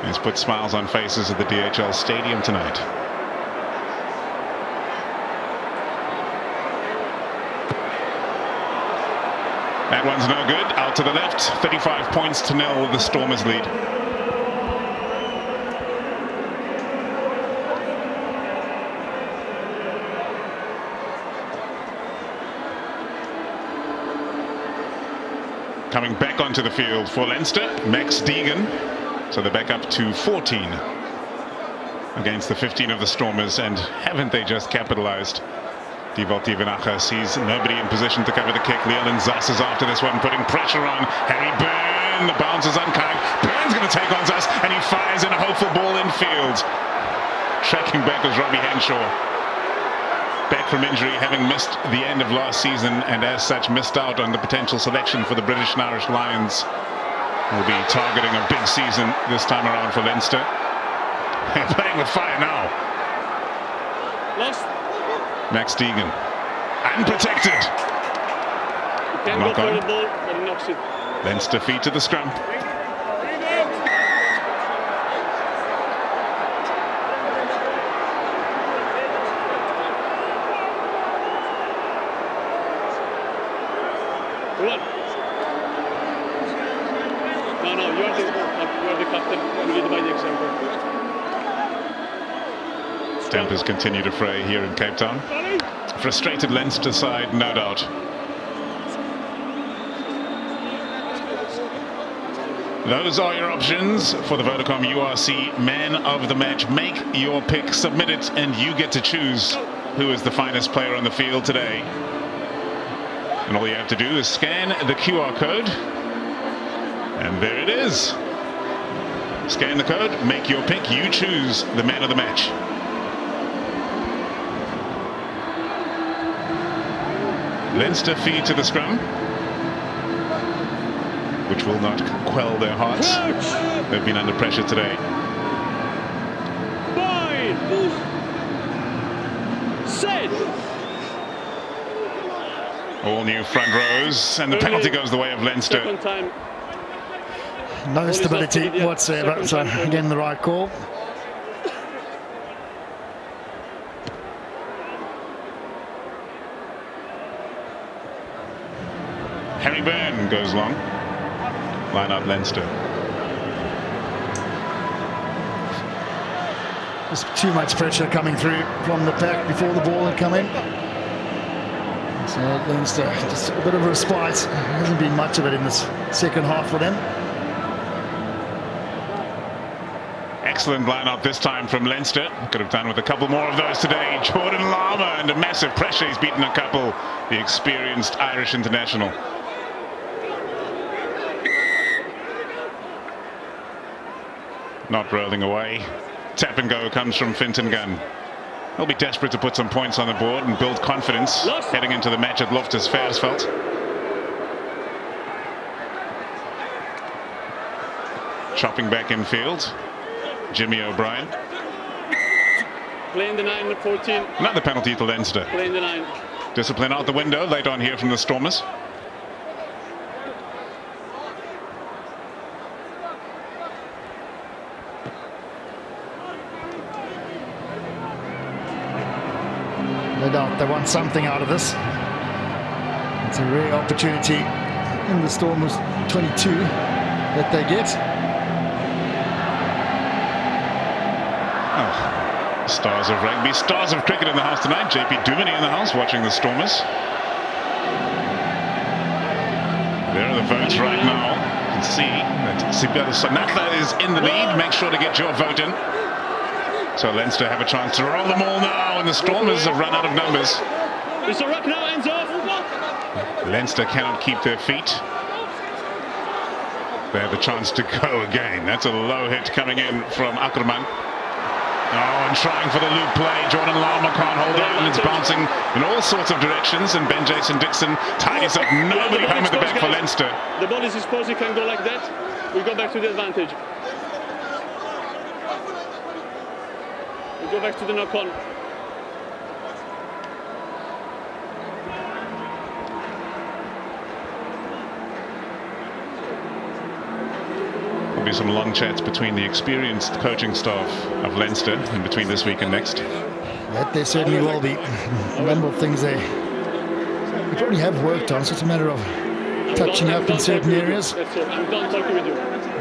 He's put smiles on faces at the DHL Stadium tonight. That one's no good. Out to the left. 35 points to 0. The Stormers lead. Coming back onto the field for Leinster, Max Deegan. So they're back up to 14 against the 15 of the Stormers, and haven't they just capitalized? Divalti Vinacha sees nobody in position to cover the kick. Leolin Zas is after this one, putting pressure on Harry Byrne. The bounce is unkind. Byrne's going to take on Zas, and he fires in a hopeful ball in field. Tracking back was Robbie Henshaw. Back from injury, having missed the end of last season, and as such missed out on the potential selection for the British and Irish Lions. Will be targeting a big season this time around for Leinster. They're playing with fire now. Lost. Max Deegan. Unprotected. You can go for the ball, but he knocks it. Leinster feet to the scrum. Ruhan. No, you're the captain. You lead by the example. Tempers continue to fray here in Cape Town. Frustrated Leinster side, no doubt. Those are your options for the Vodacom URC Man of the Match. Make your pick, submit it, and you get to choose who is the finest player on the field today. And all you have to do is scan the QR code. And there it is. Scan the code, make your pick, you choose the man of the match. Leinster feed to the scrum, which will not quell their hearts. They've been under pressure today. 5, set. All new front rows, and the penalty goes the way of Leinster. Second time. No stability whatsoever, so again the right call. Harry Byrne goes long. Line up Leinster. There's too much pressure coming through from the pack before the ball had come in. So Leinster, just a bit of a respite. There hasn't been much of it in this second half for them. Excellent line-up this time from Leinster. Could have done with a couple more of those today. Jordan Lama under massive pressure. He's beaten a couple. The experienced Irish international. Not rolling away. Tap and go comes from Finton Gunn. They'll be desperate to put some points on the board and build confidence heading into the match at Loftus Versfeld. Chopping back in field. Jimmy O'Brien. Playing the 9, 14. Another penalty to Leinster. Playing the 9. Discipline out the window late on here from the Stormers. No doubt they want something out of this. It's a rare opportunity in the Stormers 22 that they get. Oh, stars of rugby, stars of cricket in the house tonight. JP Duminy in the house watching the Stormers. There are the votes right now. You can see that Simelane Senatla is in the lead. Make sure to get your vote in. So Leinster have a chance to roll them all now, and the Stormers have run out of numbers. It's a ruck now, ends off. Leinster cannot keep their feet. They have a chance to go again. That's a low hit coming in from Ackerman. Oh, and trying for the loop play. Jordan Lama can't hold on. It's bouncing in all sorts of directions, and Ben Jason Dixon tidies up. Nobody home at the back for Leinster. The ball is exposed, he can go like that. We go back to the advantage. We go back to the knock-on. There'll be some long chats between the experienced coaching staff of Leinster in between this week and next. That there certainly will be. A number of things they probably have worked on, so it's a matter of touching up in certain areas. That's all. I'm done talking with you.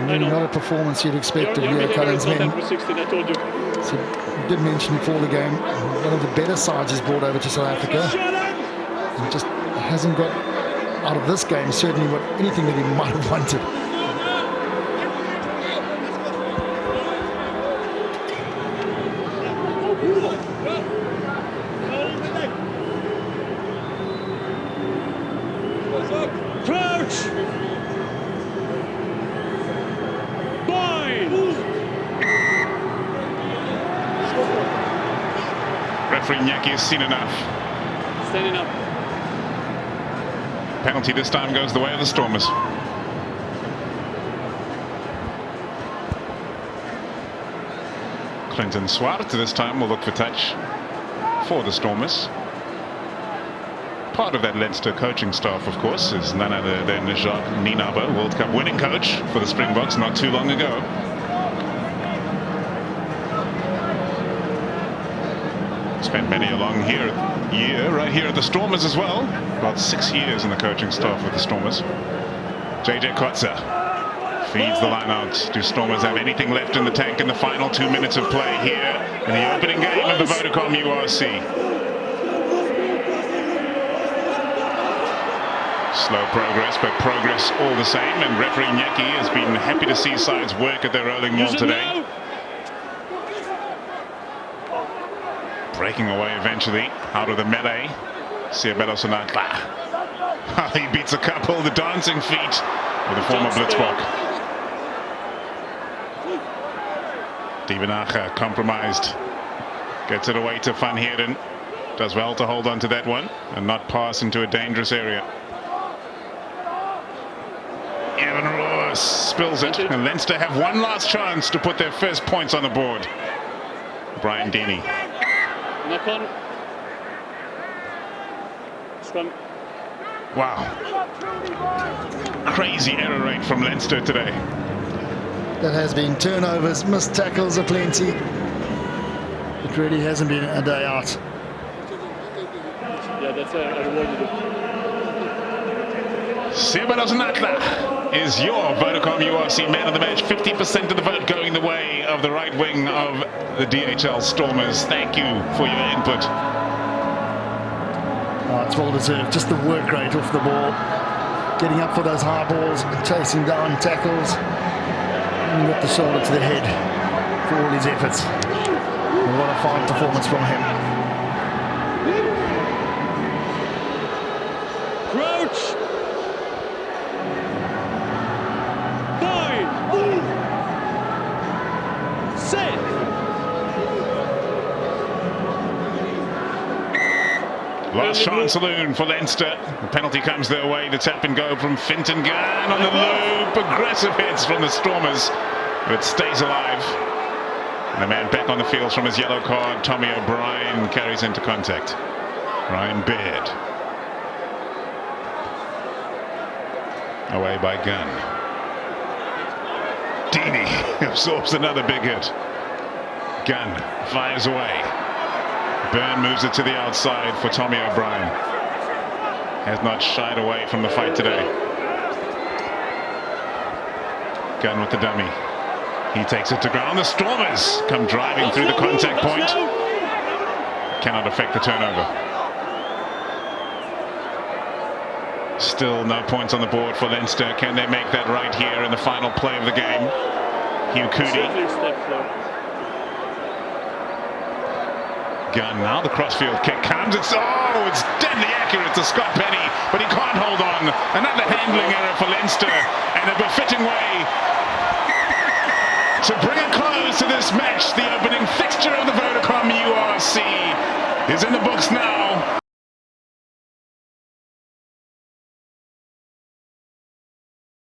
Maybe not a performance you'd expect of Leo Cullen's men. I told you. So you did mention before the game, one of the better sides he's brought over to South Africa. And just hasn't got out of this game certainly what anything that he might have wanted. Has seen enough. Standing up. Penalty this time goes the way of the Stormers. Clinton Swart this time will look for touch for the Stormers. Part of that Leinster coaching staff, of course, is none other than Jacques Nienaber, World Cup winning coach for the Springboks not too long ago. Spent many a long year right here at the Stormers as well. About 6 years in the coaching staff of the Stormers. JJ Kotze feeds the line out. Do Stormers have anything left in the tank in the final 2 minutes of play here in the opening game of the Vodacom URC? Slow progress, but progress all the same. And referee Nyeki has been happy to see sides work at their rolling maul today. Breaking away eventually out of the melee. Siabelo Senatla. He beats a couple, the dancing feet of the former Blitzbok. Diebenacher compromised. Gets it away to Van Heerden. Does well to hold on to that one and not pass into a dangerous area. Evan Roos spills it, and Leinster have one last chance to put their first points on the board. Brian Deeney. Knock on. Scrum. Wow. Crazy error rate from Leinster today. That has been turnovers, missed tackles aplenty. It really hasn't been a day out. Yeah, that's a reward you do. Seabelo Senatla is your Vodacom URC man of the match. 50% of the vote going the way of the right wing of the DHL Stormers. Thank you for your input. Oh, it's well deserved. Just the work rate off the ball. Getting up for those high balls, chasing down tackles. And got the shoulder to the head for all his efforts. What a fine performance from him. Crouch! Last chance saloon for Leinster. The penalty comes their way. The tap and go from Fintan Gunn on the loop. Aggressive hits from the Stormers, but it stays alive. And the man back on the field from his yellow card, Tommy O'Brien, carries into contact. Ryan Baird. Away by Gunn. Deeney absorbs another big hit. Gunn fires away. Byrne moves it to the outside for Tommy O'Brien. Has not shied away from the fight today. Gunn with the dummy. He takes it to ground. The Stormers come driving through the contact point. Cannot affect the turnover. Still no points on the board for Leinster. Can they make that right here in the final play of the game? Hugh Cooney. Gunn now, the crossfield kick comes. It's deadly accurate to Scott Penny, but he can't hold on. Another handling error for Leinster, and a befitting way to bring a close to this match. The opening fixture of the Vodacom URC is in the books now.